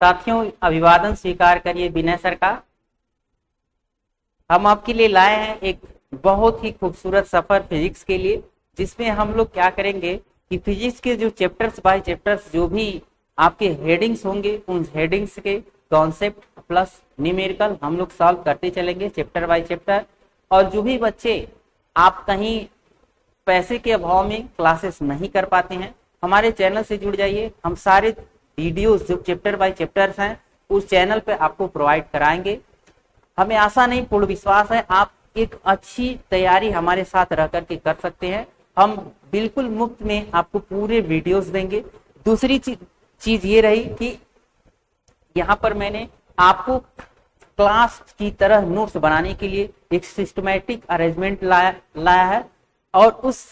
साथियों, अभिवादन स्वीकार करिए विनय सर का। हम आपके लिए लाए हैं एक बहुत ही खूबसूरत सफर फिजिक्स के लिए, जिसमें हम लोग क्या करेंगे कि फिजिक्स के जो चैप्टर्स बाय चैप्टर्स जो भी आपके हेडिंग्स होंगे, उन हेडिंग्स के कॉन्सेप्ट प्लस न्यूमेरिकल हम लोग सॉल्व करते चलेंगे चैप्टर बाय चैप्टर। और जो भी बच्चे आप कहीं पैसे के अभाव में क्लासेस नहीं कर पाते हैं, हमारे चैनल से जुड़ जाइए। हम सारे वीडियोस जो चैप्टर बाय चैप्टर्स हैं उस चैनल पे आपको प्रोवाइड कराएंगे। हमें आशा नहीं, पूर्ण विश्वास है आप एक अच्छी तैयारी हमारे साथ रह करके कर सकते हैं। हम बिल्कुल मुफ्त में आपको पूरे वीडियोस देंगे। दूसरी चीज ये रही कि यहाँ पर मैंने आपको क्लास की तरह नोट्स बनाने के लिए एक सिस्टमैटिक अरेंजमेंट लाया है, और उस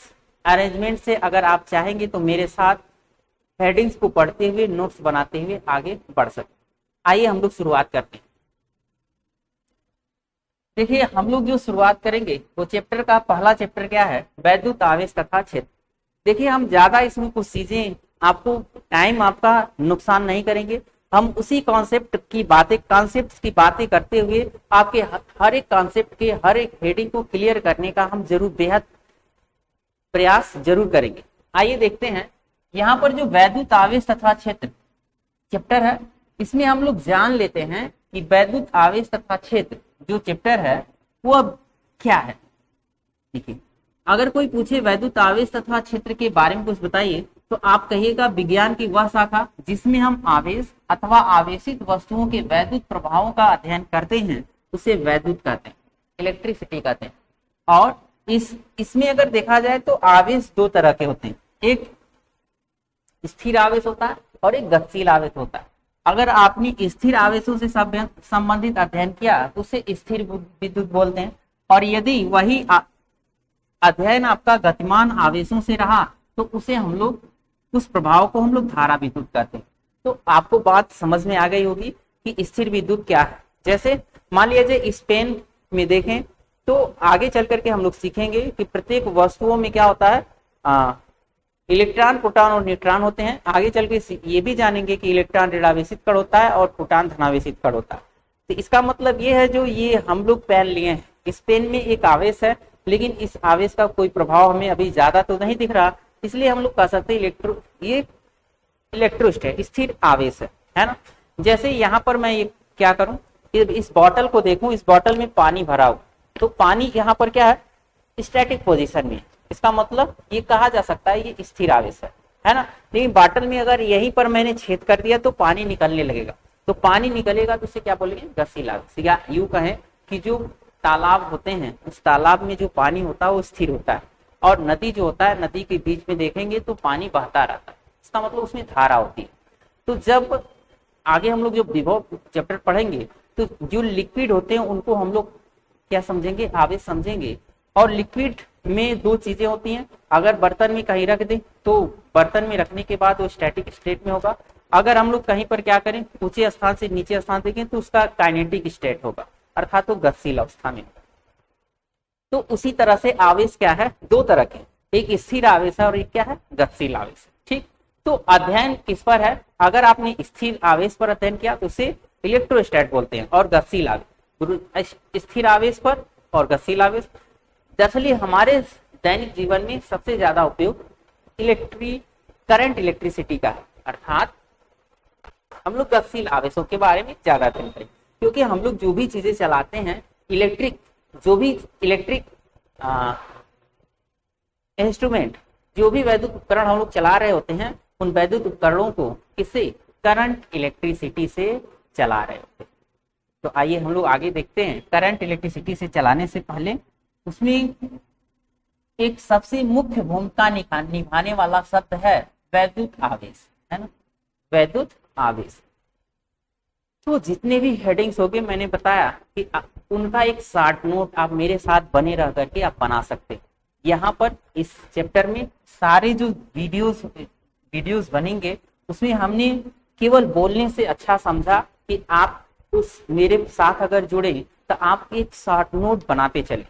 अरेंजमेंट से अगर आप चाहेंगे तो मेरे साथ हेडिंग्स को पढ़ते हुए नोट्स बनाते हुए आगे बढ़ सकते। आइए हम लोग शुरुआत करते हैं। देखिए, हम लोग जो शुरुआत करेंगे वो चैप्टर का पहला चैप्टर क्या है, वैद्युत आवेश तथा क्षेत्र। देखिए, हम ज्यादा इसमें कुछ चीजें आपको टाइम आपका नुकसान नहीं करेंगे। हम उसी कॉन्सेप्ट की बातें करते हुए आपके हर एक कॉन्सेप्ट के हर एक हेडिंग को क्लियर करने का हम जरूर बेहद प्रयास जरूर करेंगे। आइए देखते हैं, यहाँ पर जो वैद्युत आवेश तथा क्षेत्र चैप्टर है, इसमें हम लोग जान लेते हैं कि वैद्युत आवेश तथा क्षेत्र जो चैप्टर है वो अब क्या है। देखिए, अगर कोई पूछे वैद्युत आवेश तथा क्षेत्र के बारे में कुछ बताइए, तो आप कहिएगा विज्ञान की वह शाखा जिसमें हम आवेश अथवा आवेशित वस्तुओं के वैद्युत प्रभावों का अध्ययन करते हैं, उसे वैद्युत कहते हैं, इलेक्ट्रिसिटी कहते हैं। और इसमें अगर देखा जाए तो आवेश दो तरह के होते हैं, एक स्थिर आवेश होता है और एक गतिशील आवेश होता है। अगर आपने स्थिर आवेशों से संबंधित अध्ययन किया तो उसे स्थिर विद्युत बोलते हैं, और यदि वही अध्ययन आपका गतिमान आवेशों से रहा तो उसे हम लोग उस प्रभाव को हम लोग धारा विद्युत कहते हैं। तो आपको बात समझ में आ गई होगी कि स्थिर विद्युत क्या है। जैसे मान लीजिए स्पेन में देखें तो आगे चल करके हम लोग सीखेंगे कि प्रत्येक वस्तुओं में क्या होता है, इलेक्ट्रॉन, प्रोटॉन और न्यूट्रॉन होते हैं। आगे चल के ये भी जानेंगे कि इलेक्ट्रॉन ऋणावेशित कण होता है और प्रोटॉन धनावेशित कण होता है। तो इसका मतलब ये है, जो ये हम लोग पहन लिए हैं, इस पेन में एक आवेश है, लेकिन इस आवेश का कोई प्रभाव हमें अभी ज्यादा तो नहीं दिख रहा, इसलिए हम लोग कह सकते हैं ये इलेक्ट्रोस्टैटिक स्थिर आवेश है ना। जैसे यहाँ पर मैं ये क्या करूं, इस बॉटल को देखूं, इस बॉटल में पानी भरा हो, तो पानी यहाँ पर क्या है, स्टैटिक पोजीशन में। इसका मतलब ये कहा जा सकता है ये स्थिर आवेश है ना। लेकिन बॉटल में अगर यहीं पर मैंने छेद कर दिया तो पानी निकलने लगेगा, तो पानी निकलेगा तो इसे क्या बोलेंगे, गतिशील आवेश। या यूं कहें कि जो तालाब होते हैं, उस तालाब में जो पानी होता है वो स्थिर होता है, और नदी जो होता है, नदी के बीच में देखेंगे तो पानी बहता रहता है, इसका मतलब उसमें धारा होती है। तो जब आगे हम लोग जो विभव चैप्टर पढ़ेंगे तो जो लिक्विड होते हैं उनको हम लोग क्या समझेंगे, आवेश समझेंगे। और लिक्विड में दो चीजें होती हैं, अगर बर्तन में कहीं रख दें तो बर्तन में रखने के बाद वो स्टैटिक स्टेट में होगा, अगर हम लोग कहीं पर क्या करें, ऊंचे स्थान से नीचे स्थान देखें तो उसका काइनेटिक स्टेट होगा, अर्थात वो गतिशील अवस्था में होगा। तो उसी तरह से आवेश क्या है, दो तरह के, एक स्थिर आवेश है और एक क्या है, गतिशील आवेश। ठीक, तो अध्ययन किस पर है, अगर आपने स्थिर आवेश पर अध्ययन किया तो उसे इलेक्ट्रोस्टैट बोलते हैं, और गतिशील आवेश स्थिर आवेश पर और गतिशील आवेश। दरअसल हमारे दैनिक जीवन में सबसे ज्यादा उपयोग करंट इलेक्ट्रिसिटी का है, अर्थात हम लोग गतिशील आवेशों के बारे में ज्यादा अध्ययन करें, क्योंकि हम लोग जो भी चीजें चलाते हैं, जो भी इलेक्ट्रिक इंस्ट्रूमेंट, जो भी वैद्युत उपकरण हम लोग चला रहे होते हैं, उन वैद्युत उपकरणों को किससे, करंट इलेक्ट्रिसिटी से चला रहे होते हैं। तो आइए हम लोग आगे देखते हैं। करंट इलेक्ट्रिसिटी से चलाने से पहले उसमें एक सबसे मुख्य भूमिका निभाने वाला शब्द है वैद्युत आवेश, है ना, वैद्युत आवेश। तो जितने भी हेडिंग्स हो गए, मैंने बताया कि उनका एक शॉर्ट नोट आप मेरे साथ बने रह करके आप बना सकते हैं। यहाँ पर इस चैप्टर में सारे जो वीडियोस बनेंगे, उसमें हमने केवल बोलने से अच्छा समझा कि आप उस मेरे साथ अगर जुड़े तो आप एक शॉर्ट नोट बनाते चले।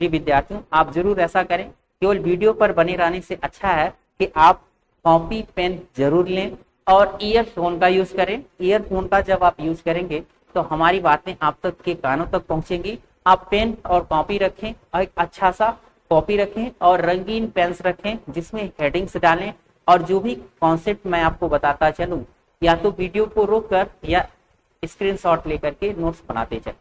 जी विद्यार्थियों, आप जरूर ऐसा करें। केवल वीडियो पर बने रहने से अच्छा है कि आप कॉपी पेन जरूर लें और ईयरफोन का यूज करें। ईयरफोन का जब आप यूज करेंगे तो हमारी बातें आप तक के कानों तक पहुंचेंगी। आप पेन और कॉपी रखें और एक अच्छा सा कॉपी रखें और रंगीन पेन्स रखें जिसमें हेडिंग्स डालें, और जो भी कॉन्सेप्ट मैं आपको बताता चलूं या तो वीडियो को रोककर या स्क्रीनशॉट लेकर के नोट्स बनाते चलें।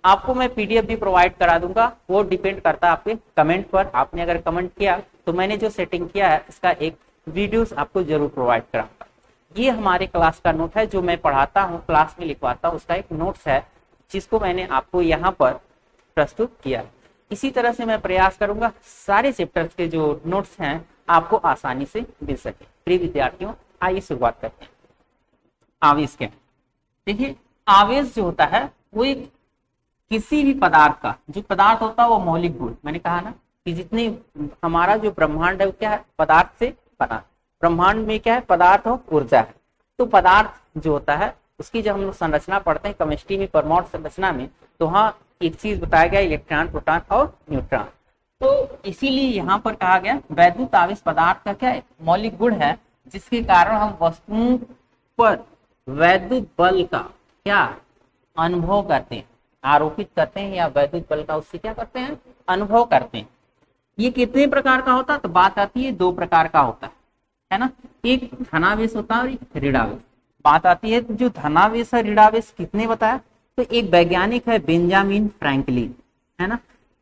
आपको मैं पीडीएफ भी प्रोवाइड करा दूंगा, वो डिपेंड करता है आपके कमेंट पर। आपने अगर कमेंट किया तो मैंने जो सेटिंग किया है इसका एक वीडियोस आपको जरूर प्रोवाइड कराऊंगा। ये हमारे क्लास का नोट है जो मैं पढ़ाता हूँ, क्लास में लिखवाता हूँ, उसका एक नोट्स है जिसको मैंने आपको यहाँ पर प्रस्तुत किया है। इसी तरह से मैं प्रयास करूंगा सारे चैप्टर्स के जो नोट्स हैं आपको आसानी से मिल सके। प्रिय विद्यार्थियों, आइए शुरुआत करते हैं। आवेश क्या है? देखिए, आवेश जो होता है वो एक किसी भी पदार्थ का, जो पदार्थ होता है वो मौलिक गुण, मैंने कहा ना कि जितने हमारा जो ब्रह्मांड है वो क्या है, पदार्थ से बना। ब्रह्मांड में क्या है, पदार्थ और ऊर्जा है। तो पदार्थ जो होता है उसकी जब हम लोग संरचना पढ़ते हैं केमिस्ट्री में, परमाणु संरचना में, तो हाँ एक चीज बताया गया इलेक्ट्रॉन, प्रोटॉन और न्यूट्रॉन। तो इसीलिए यहाँ पर कहा गया वैद्युत आवेश पदार्थ का क्या है, मौलिक गुण है, जिसके कारण हम वस्तुओं पर वैद्युत बल का क्या अनुभव करते हैं, आरोपित करते हैं, या वैद्युत बल का उससे क्या करते हैं, अनुभव करते हैं। ये कितने प्रकार का होता है, तो बात आती है दो प्रकार का होता है ना, एक धनावेश होता है और एक ऋणावेश। बात आती है तो जो धनावेश और ऋणावेश कितने बताया, तो एक वैज्ञानिक है बेंजामिन फ्रैंकलिन, है ना।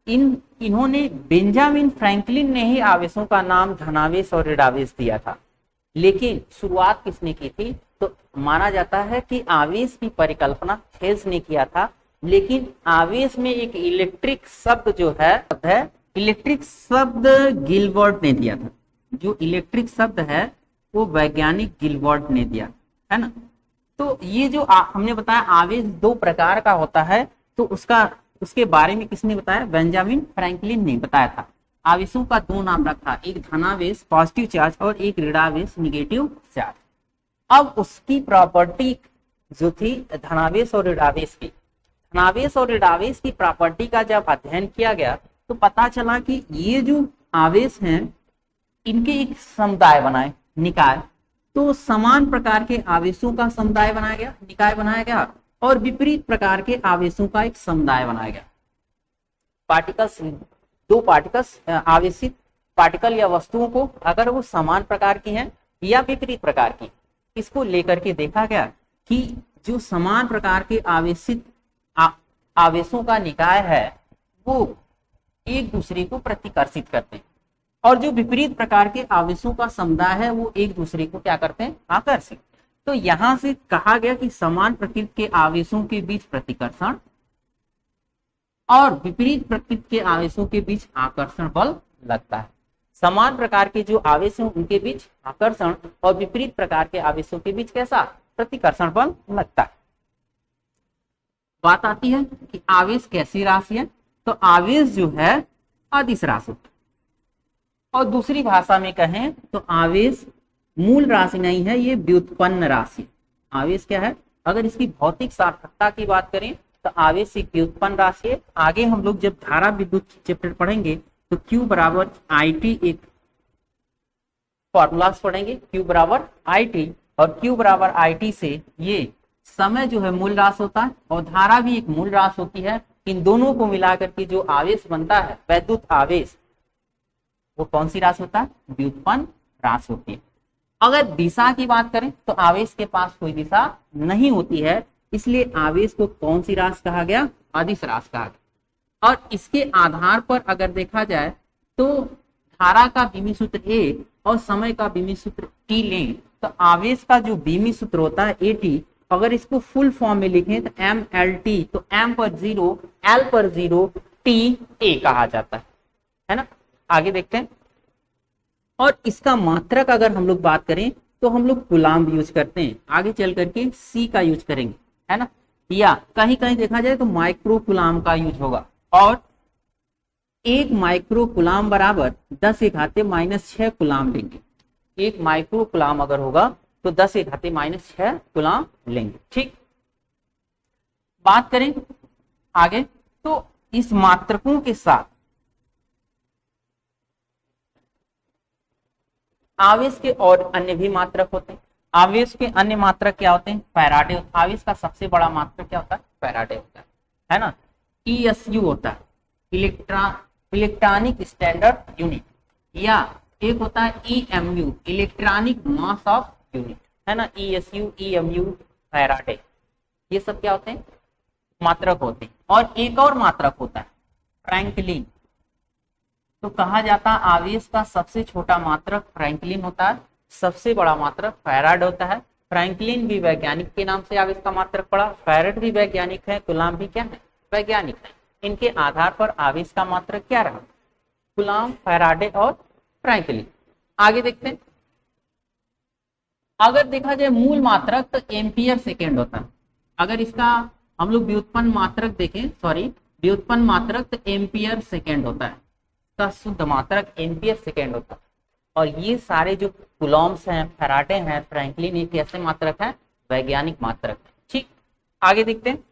इन्होंने बेंजामिन फ्रैंकलिन ने ही आवेशों का नाम धनावेश और ऋणावेश दिया था। लेकिन शुरुआत किसने की थी, तो माना जाता है कि आवेश की परिकल्पना थेल्स ने किया था। लेकिन आवेश में एक इलेक्ट्रिक शब्द जो है इलेक्ट्रिक शब्द गिलबर्ट ने दिया था। जो इलेक्ट्रिक शब्द है वो वैज्ञानिक गिलबर्ट ने दिया, है ना। तो ये जो हमने बताया आवेश दो प्रकार का होता है, तो उसके बारे में किसने बताया, बेंजामिन फ्रैंकलिन ने बताया था। आवेशों का दो नाम रखा, एक धनावेश पॉजिटिव चार्ज और एक ऋणावेश निगेटिव चार्ज। अब उसकी प्रॉपर्टी जो थी धनावेश और ऋणावेश की, धनावेश और ऋणावेश की प्रॉपर्टी का जब अध्ययन किया गया तो पता चला कि ये जो आवेश हैं इनके एक समुदाय बनाए, निकाय। तो समान प्रकार के आवेशों का समुदाय बनाया गया, निकाय बनाया गया, और विपरीत प्रकार के आवेशों का एक समुदाय बनाया गया। पार्टिकल्स, दो पार्टिकल्स, आवेशित पार्टिकल या वस्तुओं को अगर वो समान प्रकार की हैं या विपरीत प्रकार की, इसको लेकर के देखा गया कि जो समान प्रकार के आवेशित आवेशों का निकाय है वो एक दूसरे को प्रतिकर्षित करते हैं, और जो विपरीत प्रकार के आवेशों का समुदाय है वो एक दूसरे को क्या करते हैं, आकर्षित। तो यहां से कहा गया कि समान प्रकृति के आवेशों के बीच प्रतिकर्षण और विपरीत प्रकृति के आवेशों के बीच आकर्षण बल लगता है। समान प्रकार के जो आवेश हैं उनके बीच आकर्षण और विपरीत प्रकार के आवेशों के बीच कैसा, प्रतिकर्षण बल लगता है। बात आती है कि आवेश कैसी राशि है, तो आवेश जो है अदिश राशि, और दूसरी भाषा में कहें तो आवेश मूल राशि नहीं है, ये व्युत्पन्न राशि। आवेश क्या है, अगर इसकी भौतिक सार्थकता की बात करें तो आवेश एक व्युत्पन्न राशि है। आगे हम लोग जब धारा विद्युत चैप्टर पढ़ेंगे तो Q बराबर IT एक फॉर्मूलास पढ़ेंगे, Q बराबर IT, और Q बराबर IT से ये समय जो है मूल राशि होता है और धारा भी एक मूल राशि होती है। इन दोनों को मिलाकर के जो आवेश बनता है वैद्युत आवेश, वो कौन सी राशि होता है, व्युत्पन्न राशि होती है। अगर दिशा की बात करें तो आवेश के पास कोई दिशा नहीं होती है, इसलिए आवेश को कौन सी राशि कहा गया, अदिश राशि कहा गया। और इसके आधार पर अगर देखा जाए तो धारा का बीमी सूत्र A और समय का बीमी सूत्र T लें तो आवेश का जो बीमी सूत्र होता है AT, अगर इसको फुल फॉर्म में लिखें तो MLT, तो M पर 0, L पर 0, T A कहा जाता है ना। आगे देखते हैं। और इसका मात्रक अगर हम लोग बात करें तो हम लोग कूलाम यूज करते हैं, आगे चल करके C का यूज करेंगे, है ना। या कहीं कहीं देखा जाए तो माइक्रो कूलाम का यूज होगा, और एक माइक्रो कूलाम बराबर 10⁻⁻6 कूलाम लेंगे। एक माइक्रो कूलाम अगर होगा तो 10⁻⁻6 कूलाम लेंगे, ठीक। बात करें आगे तो इस मात्रकों के साथ आवेश के और अन्य भी मात्रक होते हैं। आवेश के अन्य मात्रक क्या होते हैं? फैराडे। आवेश का सबसे बड़ा मात्रक क्या होता है? फैराडे होता है ना। ESU होता है, इलेक्ट्रॉनिक स्टैंडर्ड यूनिट, या एक होता है EMU, electronic mass of unit, है ना। ESU, EMU, फैराडे, ये सब क्या होते हैं? मात्रक होते हैं। और एक और मात्रक होता है फ्रैंकलिन। तो कहा जाता है आवेश का सबसे छोटा मात्रक फ्रैंकलिन होता है, सबसे बड़ा मात्रक फैराडे होता है। फ्रैंकलिन भी वैज्ञानिक के नाम से आवेश का मात्रक पड़ा, फैराडे भी वैज्ञानिक है, कूलाम भी क्या है? वैज्ञानिक है। इनके आधार पर आवेश का मात्रक क्या रहा? कूलाम, फैराडे और फ्रैंकलिन। आगे देखते हैं। अगर देखा जाए मूल मात्रक तो एम्पियर सेकेंड होता है। अगर इसका हम लोग व्युत्पन्न मात्रक देखें, व्युत्पन्न मात्रक तो एम्पियर सेकेंड होता है, इसका शुद्ध मात्रक एम्पियर सेकेंड होता है। और ये सारे जो कूलॉम्स हैं, फैराडे हैं, फ्रैंकलिन, ये कैसे मात्रक है? वैज्ञानिक मात्रक। ठीक, आगे देखते हैं।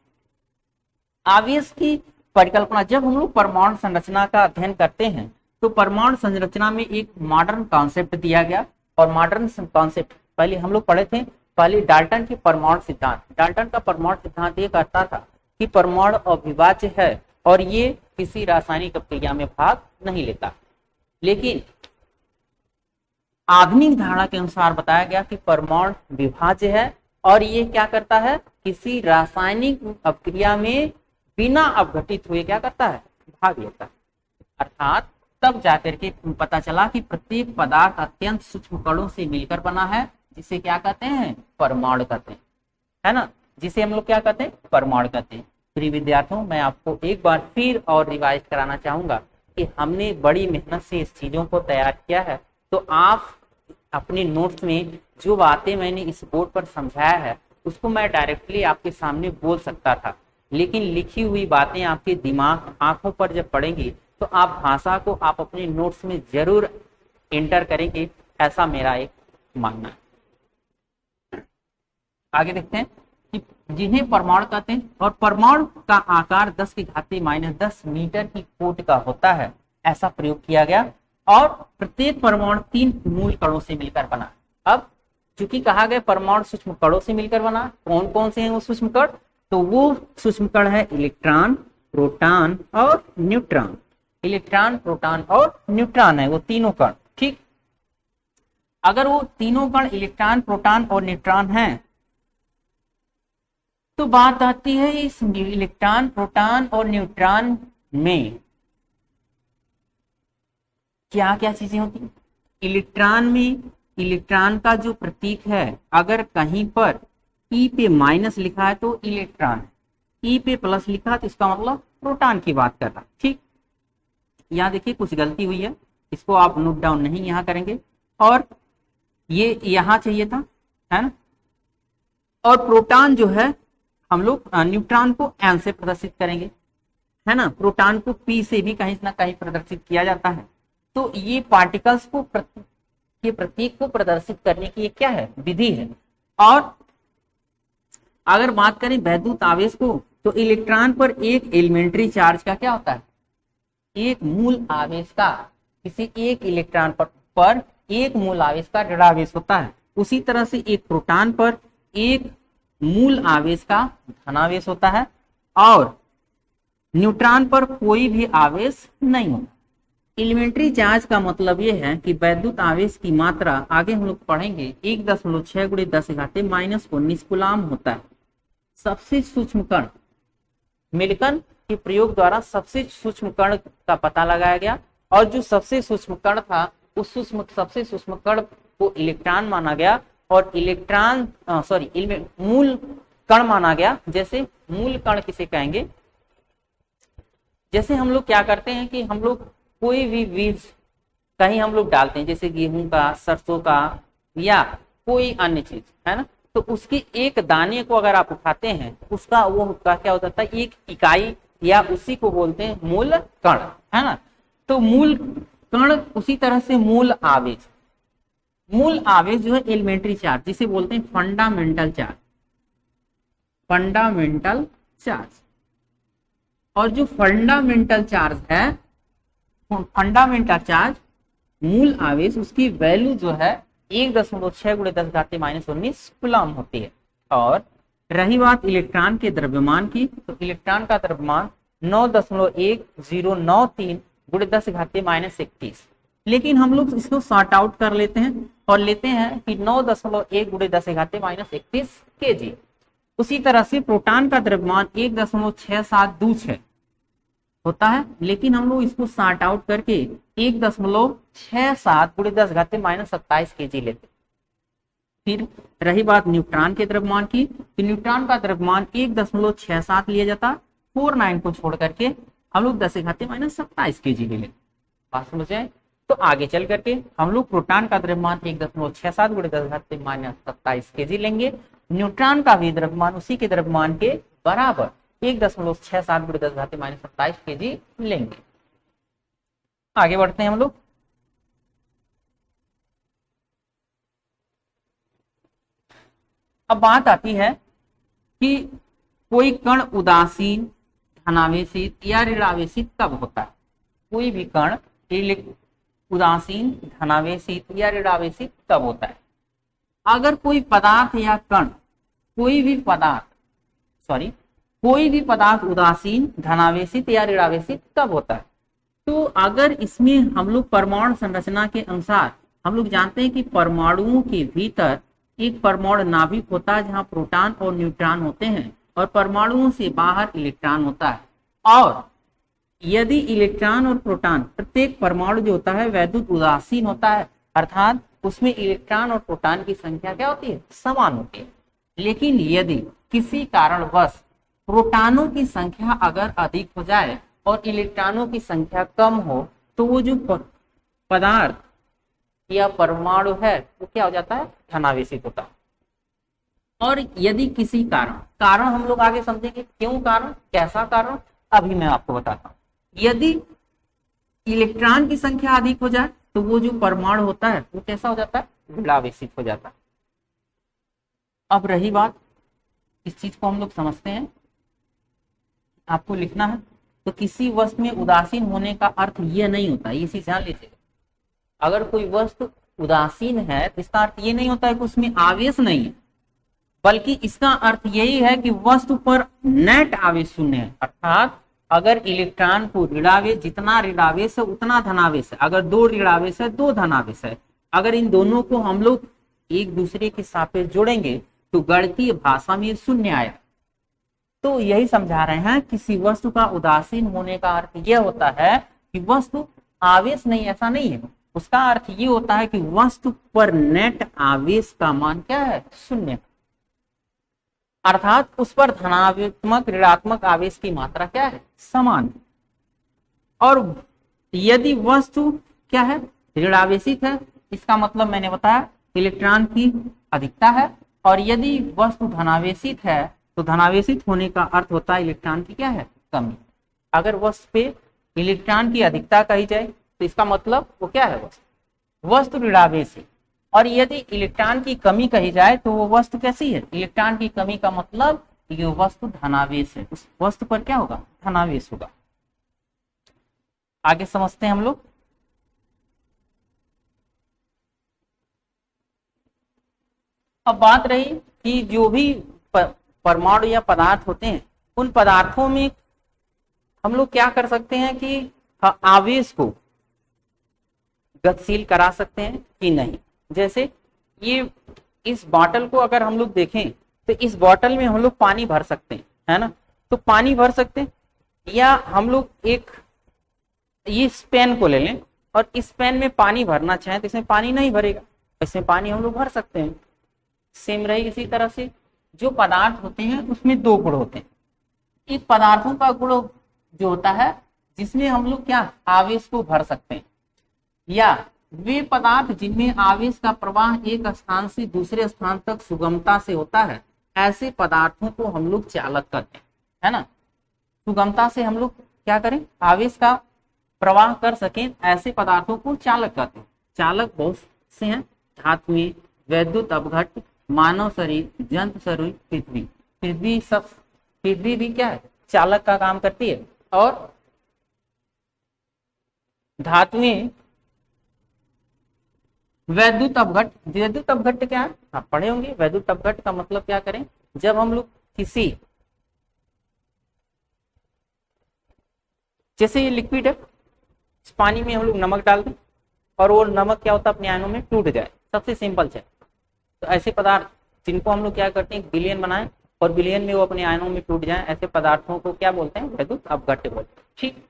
आवेश की परिकल्पना, जब हम लोग परमाणु संरचना का अध्ययन करते हैं तो परमाणु संरचना में एक मॉडर्न कॉन्सेप्ट दिया गया। और मॉडर्न कॉन्सेप्ट पहले हम लोग पढ़े थे, पहले डाल्टन की परमाणु सिद्धांत। डाल्टन का परमाणु सिद्धांत ये कहता था कि परमाणु अविभाज्य है और ये किसी रासायनिक क्रिया में भाग नहीं लेता। लेकिन आधुनिक धारणा के अनुसार बताया गया कि परमाणु विभाज्य है और ये क्या करता है? किसी रासायनिक अपक्रिया में बिना अपघटित हुए क्या करता है? भाग लेता है। अर्थात तब जाकर के पता चला कि प्रत्येक पदार्थ अत्यंत सूक्ष्म कणों से मिलकर बना है, जिसे क्या कहते हैं? परमाणु कहते हैं, है ना। जिसे हम लोग क्या कहते हैं? परमाणु कहते हैं। प्रिय विद्यार्थियों, मैं आपको एक बार फिर और रिवाइज कराना चाहूंगा कि हमने बड़ी मेहनत से इस चीजों को तैयार किया है। तो आप अपने नोट्स में जो बातें मैंने इस बोर्ड पर समझाया है उसको मैं डायरेक्टली आपके सामने बोल सकता था, लेकिन लिखी हुई बातें आपके दिमाग, आंखों पर जब पड़ेंगी तो आप भाषा को आप अपने नोट्स में जरूर एंटर करेंगे, ऐसा मेरा एक मानना है। आगे देखते हैं कि जिन्हें परमाणु कहते हैं, और परमाणु का आकार 10⁻⁻10 मीटर की फुट का होता है, ऐसा प्रयोग किया गया। और प्रत्येक परमाणु 3 मूल कणों से मिलकर बना। अब चूंकि कहा गया परमाणु सूक्ष्म कणों से मिलकर बना, कौन कौन से हैं वो सूक्ष्म कण? तो वो सूक्ष्म कण है इलेक्ट्रॉन, प्रोटॉन और न्यूट्रॉन। इलेक्ट्रॉन, प्रोटॉन और न्यूट्रॉन है वो तीनों कण। ठीक, अगर वो तीनों कण इलेक्ट्रॉन, प्रोटॉन और न्यूट्रॉन हैं तो बात आती है इस इलेक्ट्रॉन, प्रोटॉन और न्यूट्रॉन में क्या क्या चीजें होती हैं? इलेक्ट्रॉन में इलेक्ट्रॉन का जो प्रतीक है, अगर कहीं पर E पे माइनस लिखा है तो इलेक्ट्रॉन है, E पे प्लस लिखा है तो इसका मतलब प्रोटॉन की बात कर रहा। ठीक, यहाँ देखिए कुछ गलती हुई है, इसको आप नोट डाउन नहीं यहाँ करेंगे, और ये यहाँ चाहिए था, है ना। और प्रोटॉन जो है हम लोग न्यूट्रॉन को N से प्रदर्शित करेंगे, है ना। प्रोटॉन को P से भी कहीं ना कहीं प्रदर्शित किया जाता है। तो ये पार्टिकल्स को के प्रतीक को प्रदर्शित करने की क्या है? विधि है। और अगर बात करें वैद्युत आवेश को, तो इलेक्ट्रॉन पर एक एलिमेंट्री चार्ज का क्या होता है? एक मूल आवेश का, किसी एक इलेक्ट्रॉन पर एक मूल आवेश का ऋणावेश होता है। उसी तरह से एक प्रोटॉन पर एक मूल आवेश का धनावेश होता है और न्यूट्रॉन पर कोई भी आवेश नहीं होता। एलिमेंट्री चार्ज का मतलब यह है कि वैद्युत आवेश की मात्रा, आगे हम लोग पढ़ेंगे, 1.6 × 10⁻−19 कूलाम होता है। सबसे सूक्ष्म कण, मिल्टन के प्रयोग द्वारा सबसे सूक्ष्म कण का पता लगाया गया, और जो सबसे सूक्ष्म कण था उस सबसे सूक्ष्म कण को इलेक्ट्रॉन माना गया, और मूल कण माना गया। जैसे मूल कण किसे कहेंगे? जैसे हम लोग क्या करते हैं कि हम लोग कोई भी बीज कहीं हम लोग डालते हैं, जैसे गेहूं का, सरसों का या कोई अन्य चीज, है ना। तो उसके एक दाने को अगर आप उठाते हैं, उसका वो क्या होता है? एक इकाई, या उसी को बोलते हैं मूल कण, है ना। तो मूल कण, उसी तरह से मूल आवेश, मूल आवेश जो है एलिमेंट्री चार्ज, जिसे बोलते हैं फंडामेंटल चार्ज, फंडामेंटल चार्ज। और जो फंडामेंटल चार्ज है, फंडामेंटल चार्ज मूल आवेश, उसकी वैल्यू जो है 1.6 गुणे 10 घात माइनस 19 कूलम होती है। और रही बात इलेक्ट्रॉन के द्रव्यमान की, तो इलेक्ट्रॉन का द्रव्यमान 9.1093 गुणे 10 घात माइनस 31। लेकिन हम लोग इसको सॉर्ट आउट कर लेते हैं और लेते हैं कि 9.1 गुणे 10 घात माइनस 31 kg। उसी तरह से प्रोटॉन का द्रव्यमान 1.6726 होता है, लेकिन हम लोग इसको सॉर्ट आउट करके 1.67 गुणे 10 घात माइनस 27 kg लेते हैं। फिर रही बात न्यूट्रॉन के द्रव्यमान की, तो न्यूट्रॉन का द्रव्यमान 1.67 लिया जाता, 49 को छोड़ करके हम लोग 10 घाते माइनस 27 kg ले लेते। बात समझ जाए तो आगे चल करके हम लोग प्रोटॉन का द्रव्यमान 1.67 गुणे 10 घाते माइनस 27 kg लेंगे। न्यूट्रॉन का भी द्रव्यमान उसी के द्रव्यमान के बराबर 1.67 गुणे 10 घाते माइनस 27 kg लेंगे। आगे बढ़ते हैं हम लोग। अब बात आती है कि कोई कण उदासीन, धनावेशित या ऋणावेशित कब होता है। कोई भी कण उदासीन, धनावेशित या ऋणावेशित कब होता है। अगर कोई पदार्थ या कण, कोई भी पदार्थ उदासीन, धनावेशित या ऋणावेशित कब होता है। तो अगर इसमें हम लोग परमाणु संरचना के अनुसार हम लोग जानते हैं कि परमाणुओं के भीतर एक परमाणु नाभिक होता है जहां प्रोटॉन और न्यूट्रॉन होते हैं, और परमाणुओं से बाहर इलेक्ट्रॉन होता है। और यदि इलेक्ट्रॉन और प्रोटॉन, प्रत्येक परमाणु जो होता है वैद्युत उदासीन होता है, अर्थात उसमें इलेक्ट्रॉन और प्रोटॉन की संख्या क्या होती है, समान होती है। लेकिन यदि किसी कारणवश प्रोटॉनों की संख्या अगर अधिक हो जाए और इलेक्ट्रॉनों की संख्या कम हो, तो वो जो पदार्थ या परमाणु है वो क्या हो जाता है, धनावेशित होता है। और यदि किसी कारण हम लोग आगे समझेंगे, क्यों कारण, कैसा कारण, अभी मैं आपको बताता हूं। यदि इलेक्ट्रॉन की संख्या अधिक हो जाए तो वो जो परमाणु होता है वो कैसा हो जाता है, ऋणावेशित हो जाता है। अब रही बात, इस चीज को हम लोग समझते हैं, आपको लिखना है। तो किसी वस्तु में उदासीन होने का अर्थ यह नहीं होता, ये चीज जान लीजिएगा। अगर कोई वस्तु उदासीन है तो इसका अर्थ ये नहीं होता है कि उसमें आवेश नहीं है, बल्कि इसका अर्थ यही है कि वस्तु पर नेट आवेश शून्य है। अर्थात अगर इलेक्ट्रॉन को ऋणावेश, जितना ऋणावेश है उतना धनावेश है। अगर दो ऋणावेश है दो धनावेश है, अगर इन दोनों को हम लोग एक दूसरे के सापेक्ष जोड़ेंगे तो गणितीय भाषा में शून्य आएगा। तो यही समझा रहे हैं, किसी वस्तु का उदासीन होने का अर्थ यह होता है कि वस्तु आवेश नहीं, ऐसा नहीं है। उसका अर्थ ये होता है कि वस्तु पर नेट आवेश का मान क्या है, शून्य। अर्थात उस पर धनात्मक ऋणात्मक आवेश की मात्रा क्या है, समान। और यदि वस्तु क्या है, ऋणावेशित है, इसका मतलब मैंने बताया इलेक्ट्रॉन की अधिकता है। और यदि वस्तु धनावेशित है तो धनावेशित होने का अर्थ होता है इलेक्ट्रॉन की क्या है, कमी। अगर वस्तु पे इलेक्ट्रॉन की अधिकता कही जाए तो इसका मतलब वो क्या है, वस्तु ऋणावेशित। और यदि इलेक्ट्रॉन की कमी कही जाए तो वो वस्तु कैसी है, इलेक्ट्रॉन की कमी का मतलब ये वस्तु धनावेश है, उस वस्तु पर क्या होगा, धनावेश होगा। आगे समझते हैं हम लोग। अब बात रही कि जो भी परमाणु या पदार्थ होते हैं, उन पदार्थों में हम लोग क्या कर सकते हैं कि आवेश को गतिशील करा सकते हैं कि नहीं। जैसे ये इस बॉटल को अगर हम लोग देखें तो इस बॉटल में हम लोग पानी भर सकते हैं, है ना। तो पानी भर सकते हैं, या हम लोग एक ये इस पेन को ले लें और इस पेन में पानी भरना चाहें तो इसमें पानी नहीं भरेगा, इसमें पानी हम लोग भर सकते हैं। सेम रही इसी तरह से जो पदार्थ होते हैं उसमें दो गुण होते हैं। एक पदार्थों का गुण जो होता है जिसमें हम लोग क्या आवेश को भर सकते हैं, या वे पदार्थ जिनमें आवेश का प्रवाह एक स्थान से दूसरे स्थान तक सुगमता से होता है, ऐसे पदार्थों को हम लोग चालक कहते हैं, है ना। सुगमता से हम लोग क्या करें, आवेश का प्रवाह कर सकें, ऐसे पदार्थों को चालक कहते हैं। चालक बहुत से हैं, धातुएं, वैद्युत अपघट्ट, मानव शरीर, जंतु शरीर, पृथ्वी भी क्या है, चालक का काम करती है। और धातुएं वैद्युत अपघट्ट, वैद्युत अपघट्ट क्या है आप पढ़े होंगे। वैद्युत अपघट्ट का मतलब क्या करें, जब हम लोग किसी, जैसे ये लिक्विड है, इस पानी में हम लोग नमक डाल दें और वो नमक क्या होता है अपने आयनों में टूट जाए, सबसे सिंपल है। तो ऐसे पदार्थ जिनको हम लोग क्या करते हैं विलयन बनाएं और विलयन में वो अपने आयनों में टूट जाएं, ऐसे पदार्थों को क्या बोलते हैं, वैद्युत अपघट्ट बोलते हैं। ठीक,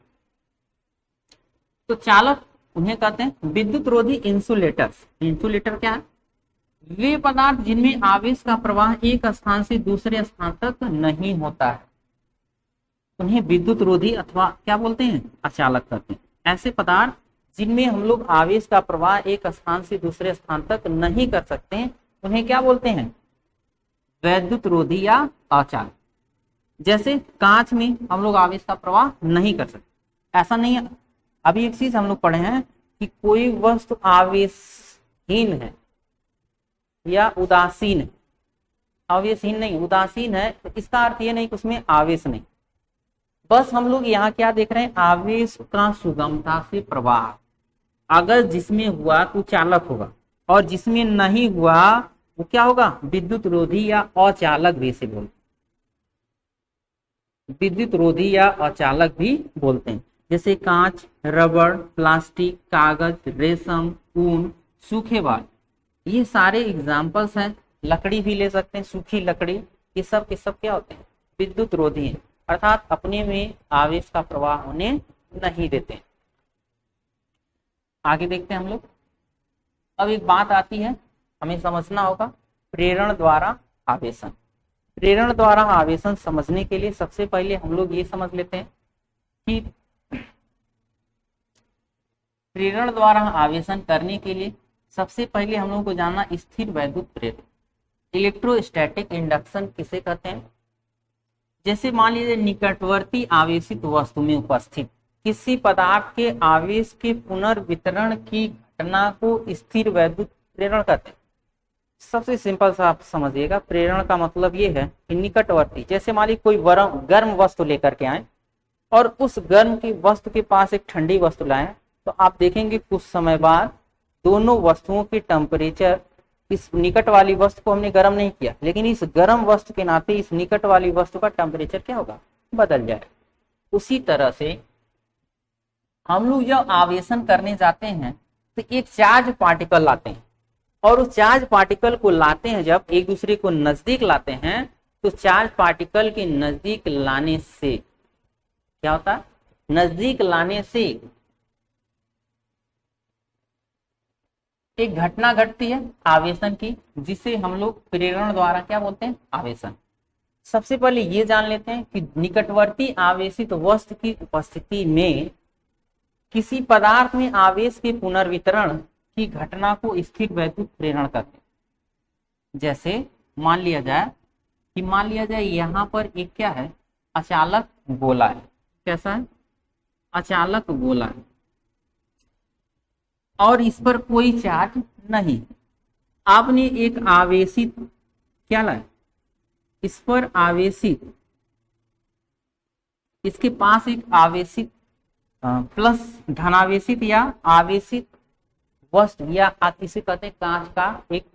तो चालक उन्हें कहते हैं विद्युत रोधी इंसुलेटर्स। इंसुलेटर क्या है, वे पदार्थ जिनमें आवेश का प्रवाह एक स्थान से दूसरे स्थान तक नहीं होता है, उन्हें विद्युत रोधी अथवा क्या बोलते हैं, अचालक कहते हैं। ऐसे पदार्थ जिनमें हम लोग आवेश का प्रवाह एक स्थान से दूसरे स्थान तक नहीं कर सकते हैं, उन्हें क्या बोलते हैं, वैद्युत रोधी या अचालक। जैसे कांच में हम लोग आवेश का प्रवाह नहीं कर सकते, ऐसा नहीं है। अभी एक चीज हम लोग पढ़े हैं कि कोई वस्तु आवेशहीन है या उदासीन है, आवेशहीन नहीं उदासीन है, तो इसका अर्थ ये नहीं कि उसमें आवेश नहीं, बस हम लोग यहाँ क्या देख रहे हैं, आवेश का सुगमता से प्रवाह। अगर जिसमें हुआ तो चालक होगा और जिसमें नहीं हुआ वो क्या होगा, विद्युत रोधी या अचालक भी इसे बोलते हैं, विद्युत रोधी या अचालक भी बोलते हैं। जैसे कांच, रबड़, प्लास्टिक, कागज, रेशम, ऊन, सूखे बाल, ये सारे एग्जाम्पल्स हैं। लकड़ी भी ले सकते हैं, सूखी लकड़ी, ये सब के सब क्या होते हैं, विद्युत रोधी हैं, अर्थात अपने में आवेश का प्रवाह होने नहीं देते। आगे देखते हैं हम लोग। अब एक बात आती है, हमें समझना होगा प्रेरण द्वारा आवेशन। प्रेरण द्वारा आवेशन समझने के लिए सबसे पहले हम लोग ये समझ लेते हैं कि प्रेरण द्वारा आवेशन करने के लिए सबसे पहले हम लोग को जानना स्थिर वैद्युत प्रेरण, इलेक्ट्रोस्टैटिक इंडक्शन किसे कहते हैं। जैसे मान लीजिए निकटवर्ती आवेशित वस्तु में उपस्थित किसी पदार्थ के आवेश के पुनर्वितरण की घटना को स्थिर वैद्युत प्रेरण कहते हैं। सबसे सिंपल सा आप समझिएगा, प्रेरण का मतलब ये है कि निकटवर्ती, जैसे मान लीजिए कोई गर्म वस्तु लेकर के आए और उस गर्म की वस्तु के पास एक ठंडी वस्तु लाए, तो आप देखेंगे कुछ समय बाद दोनों वस्तुओं के टेम्परेचर, इस निकट वाली वस्तु को हमने गर्म नहीं किया, लेकिन इस गर्म वस्तु के नाते इस निकट वाली वस्तु का टेम्परेचर क्या होगा, बदल जाए। उसी तरह से हम लोग जब आवेशन करने जाते हैं तो एक चार्ज पार्टिकल लाते हैं, और उस चार्ज पार्टिकल को लाते हैं जब एक दूसरे को नजदीक लाते हैं, तो चार्ज पार्टिकल के नजदीक लाने से क्या होता है, नजदीक लाने से एक घटना घटती है आवेशन की, जिसे हम लोग प्रेरण द्वारा क्या बोलते हैं, आवेशन। सबसे पहले ये जान लेते हैं कि निकटवर्ती आवेशित वस्तु की उपस्थिति में किसी पदार्थ में आवेश के पुनर्वितरण की घटना को स्थिर वैद्युत प्रेरण कहते हैं। जैसे मान लिया जाए यहाँ पर एक क्या है, अचालक गोला है। कैसा है, अचालक गोला है और इस पर कोई चार्ज नहीं। आपने एक आवेशित क्या लाया, इस पर आवेशित, इसके पास एक आवेशित प्लस धनावेशित या आवेशित वस्तु या इसे कहते हैं कांच का एक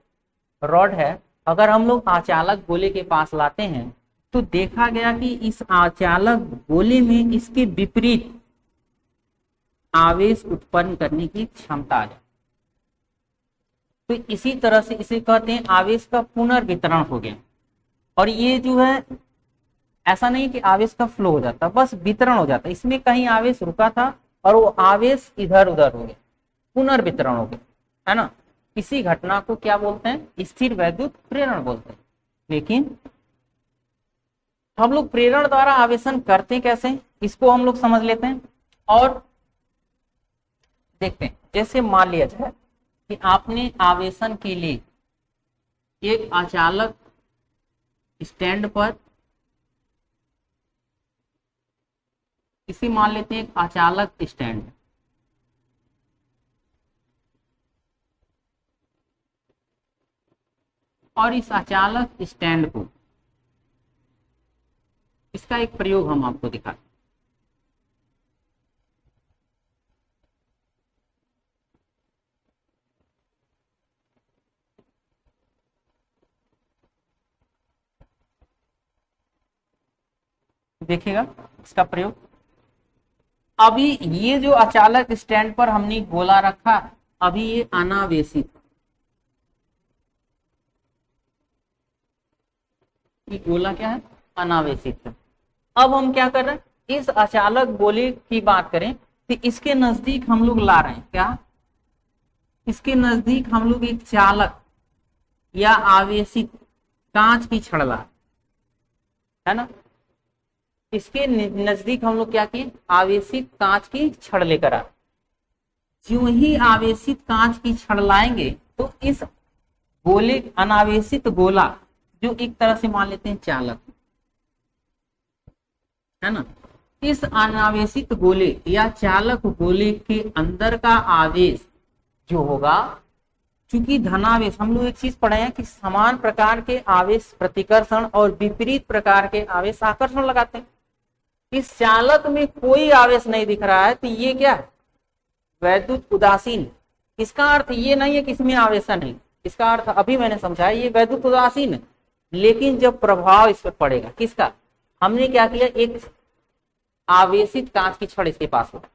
रॉड है। अगर हम लोग आचालक गोले के पास लाते हैं तो देखा गया कि इस आचालक गोले में इसके विपरीत आवेश उत्पन्न करने की क्षमता आ जाए, तो इसी तरह से इसे कहते हैं आवेश का पुनर्वितरण हो गया। और ये जो है ऐसा नहीं कि आवेश का फ्लो हो जाता, बस वितरण हो जाता, इसमें कहीं आवेश रुका था और वो आवेश इधर उधर हो गया, पुनर्वितरण हो गया, है ना। इसी घटना को क्या बोलते हैं, स्थिर वैद्युत प्रेरण बोलते हैं। लेकिन हम लोग प्रेरण द्वारा आवेशन करते कैसे, इसको हम लोग समझ लेते हैं और देखते हैं। जैसे मान लिया जाए कि आपने आवेशन के लिए एक आचालक स्टैंड पर, इसे मान लेते हैं एक आचालक स्टैंड, और इस आचालक स्टैंड को, इसका एक प्रयोग हम आपको दिखाते हैं। देखिएगा इसका प्रयोग। अभी ये जो अचालक स्टैंड पर हमने गोला रखा है, अभी ये अनावेशित, ये गोला क्या है, अनावेशित है। अब हम क्या कर रहे हैं, इस अचालक गोले की बात करें तो इसके नजदीक हम लोग ला रहे हैं क्या, इसके नजदीक हम लोग एक चालक या आवेशित कांच की छड़ ला, है ना, इसके नजदीक हम लोग क्या किए, आवेशित कांच की छड़ लेकर आ। जो ही आवेशित कांच की छड़ लाएंगे तो इस गोले, अनावेशित गोला जो एक तरह से मान लेते हैं चालक, है ना, इस अनावेशित गोले या चालक गोले के अंदर का आवेश जो होगा, चूंकि धनावेश, हम लोग एक चीज पढ़े हैं कि समान प्रकार के आवेश प्रतिकर्षण और विपरीत प्रकार के आवेश आकर्षण लगाते हैं। इस चालक में कोई आवेश नहीं दिख रहा है तो ये क्या है, वैद्युत उदासीन। इसका अर्थ ये नहीं है कि इसमें आवेश नहीं, इसका अर्थ अभी मैंने समझाया, ये वैद्युत उदासीन है। लेकिन जब प्रभाव इस पर पड़ेगा किसका, हमने क्या किया, एक आवेशित कांच की छड़ इसके पास होगा,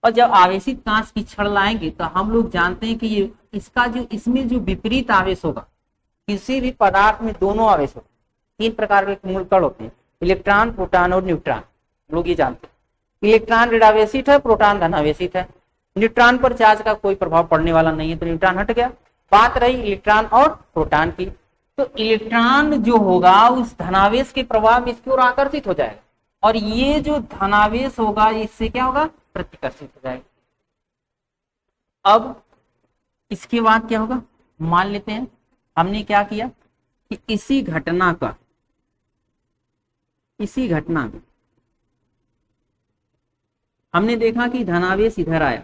और जब आवेशित कांच की छड़ लाएंगे तो हम लोग जानते हैं कि ये इसका जो, इसमें जो विपरीत आवेश होगा, किसी भी पदार्थ में दोनों आवेश होते हैं, 3 प्रकार के मूलकण होते हैं, इलेक्ट्रॉन, प्रोटॉन और न्यूट्रॉन, लोग ये जानते हैं। इलेक्ट्रॉन ऋणावेशित है, प्रोटॉन धनावेशित है। न्यूट्रॉन पर चार्ज का कोई प्रभाव पड़ने वाला नहीं है तो न्यूट्रॉन हट गया। बात रही इलेक्ट्रॉन और प्रोटॉन की, तो इलेक्ट्रॉन जो होगा उस धनावेश के प्रभाव में इसकी ओर आकर्षित हो जाएगा, और ये जो धनावेश होगा इससे क्या होगा, प्रतिकर्षित हो जाएगा। अब इसके बाद क्या होगा, मान लेते हैं हमने क्या किया कि इसी घटना में हमने देखा कि धनावेश इधर आया,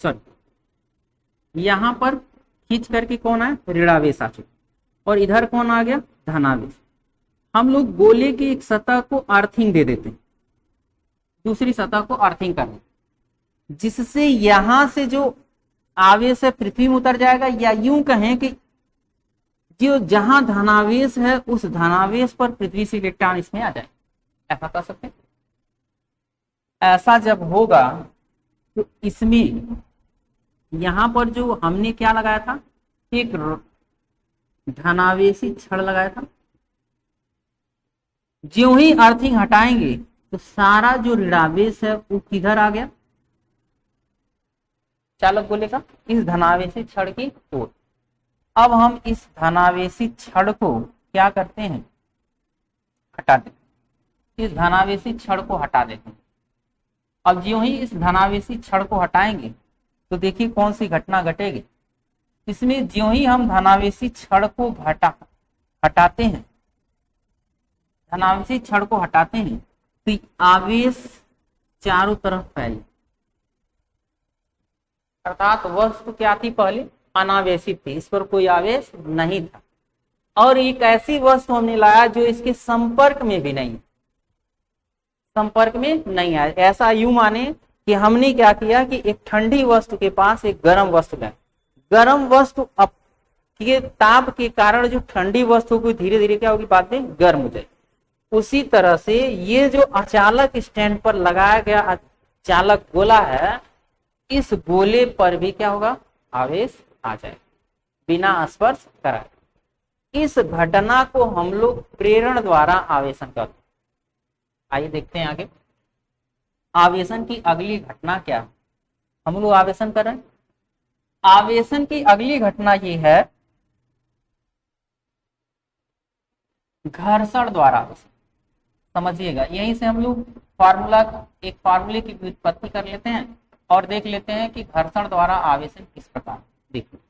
सॉरी यहां पर खींच करके कौन आया, ऋणावेश आ चुका, और इधर कौन आ गया, धनावेश। हम लोग गोले की एक सतह को अर्थिंग दे देते हैं, दूसरी सतह को अर्थिंग कर देते, जिससे यहां से जो आवेश है पृथ्वी में उतर जाएगा, या यूं कहें कि जो जहां धनावेश है उस धनावेश पर पृथ्वी से इलेक्ट्रॉन इसमें आ जाए, ऐसा कर सकते हैं। ऐसा जब होगा तो इसमें यहां पर जो हमने क्या लगाया था, एक धनावेशी छड़ लगाया था, ज्यों ही अर्थिंग हटाएंगे तो सारा जो ऋणावेश है वो किधर आ गया, चालक गोले का इस धनावेशी छड़ की ओर। अब हम इस धनावेशी छड़ को क्या करते हैं, हटा देते हैं, इस धनावेशी छड़ को हटा देते हैं। अब ज्यों ही इस धनावेशी छड़ को हटाएंगे तो देखिए कौन सी घटना घटेगी, इसमें ज्यों ही हम धनावेशी छड़ को हटाते हैं, धनावेशी छड़ को हटाते हैं तो आवेश चारों तरफ फैले, अर्थात वस्तु क्या थी, पहले अनावेशित थी, इस पर कोई आवेश नहीं था, और एक ऐसी वस्तु हमने लाया जो इसके संपर्क में भी नहीं, संपर्क में नहीं आया। ऐसा यूं माने कि हमने क्या किया कि एक ठंडी वस्तु के पास एक गर्म वस्तु लाए, गर्म वस्तु अब के ताप के कारण जो ठंडी वस्तु को धीरे धीरे क्या होगी, बाद में गर्म हो जाएगी। उसी तरह से ये जो अचालक स्टैंड पर लगाया गया चालक गोला है, इस गोले पर भी क्या होगा, आवेश आ जाए बिना स्पर्श कराए। इस घटना को हम लोग प्रेरण द्वारा आवेशन करते हैं। आइए देखते हैं आगे आवेशन की अगली घटना क्या है। हम लोग आवेशन कर रहे हैं, आवेशन की अगली घटना ये है घर्षण द्वारा आवेशन। समझिएगा, यहीं से हम लोग फार्मूले की व्युत्पत्ति कर लेते हैं और देख लेते हैं कि घर्षण द्वारा आवेशन किस प्रकार। देखिए,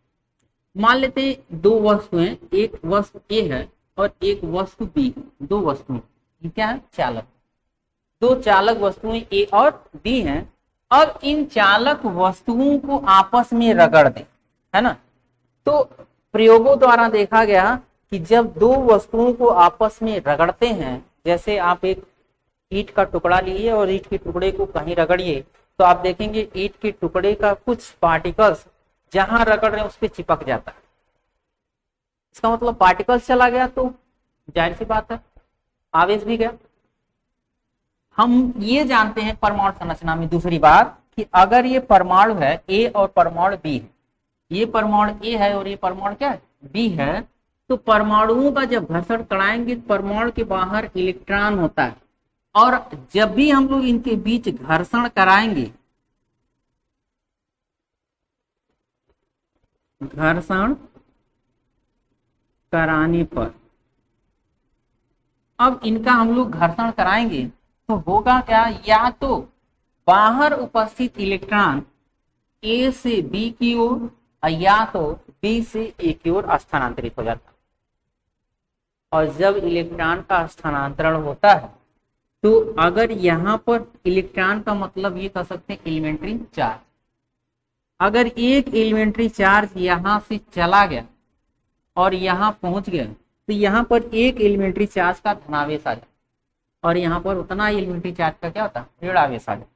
मान लेते हैं दो वस्तुएं, एक वस्तु ए है और एक वस्तु बी, दो वस्तुएं, ये क्या है, चालक। दो चालक वस्तुएं ए और बी हैं। अब इन चालक वस्तुओं को आपस में रगड़ दें, है ना। तो प्रयोगों द्वारा देखा गया कि जब दो वस्तुओं को आपस में रगड़ते हैं, जैसे आप एक ईंट का टुकड़ा लीजिए और ईंट के टुकड़े को कहीं रगड़िए, तो आप देखेंगे ईंट के टुकड़े का कुछ पार्टिकल्स जहां रगड़ रहे हैं उस पर चिपक जाता है। इसका मतलब पार्टिकल्स चला गया तो जाहिर सी बात है आवेश भी गया। हम ये जानते हैं परमाणु संरचना में दूसरी बात कि अगर ये परमाणु है ए और परमाणु बी है, ये परमाणु ए है और ये परमाणु क्या है बी है, तो परमाणुओं का जब घर्षण कराएंगे परमाणु के बाहर इलेक्ट्रॉन होता है, और जब भी हम लोग इनके बीच घर्षण कराएंगे, घर्षण कराने पर, अब इनका हम लोग घर्षण कराएंगे तो होगा क्या, या तो बाहर उपस्थित इलेक्ट्रॉन ए से बी की ओर या तो बी से ए की ओर स्थानांतरित हो जाता। और जब इलेक्ट्रॉन का स्थानांतरण होता है तो अगर यहां पर इलेक्ट्रॉन का मतलब ये कह सकते हैं एलिमेंट्री चार्ज, अगर एक एलिमेंट्री चार्ज यहां से चला गया और यहां पहुंच गया तो यहां पर एक एलिमेंट्री चार्ज का धनावेश आ जाए और यहां पर उतना एलिमेंट्री चार्ज का क्या होता है ऋणावेश आ जाए।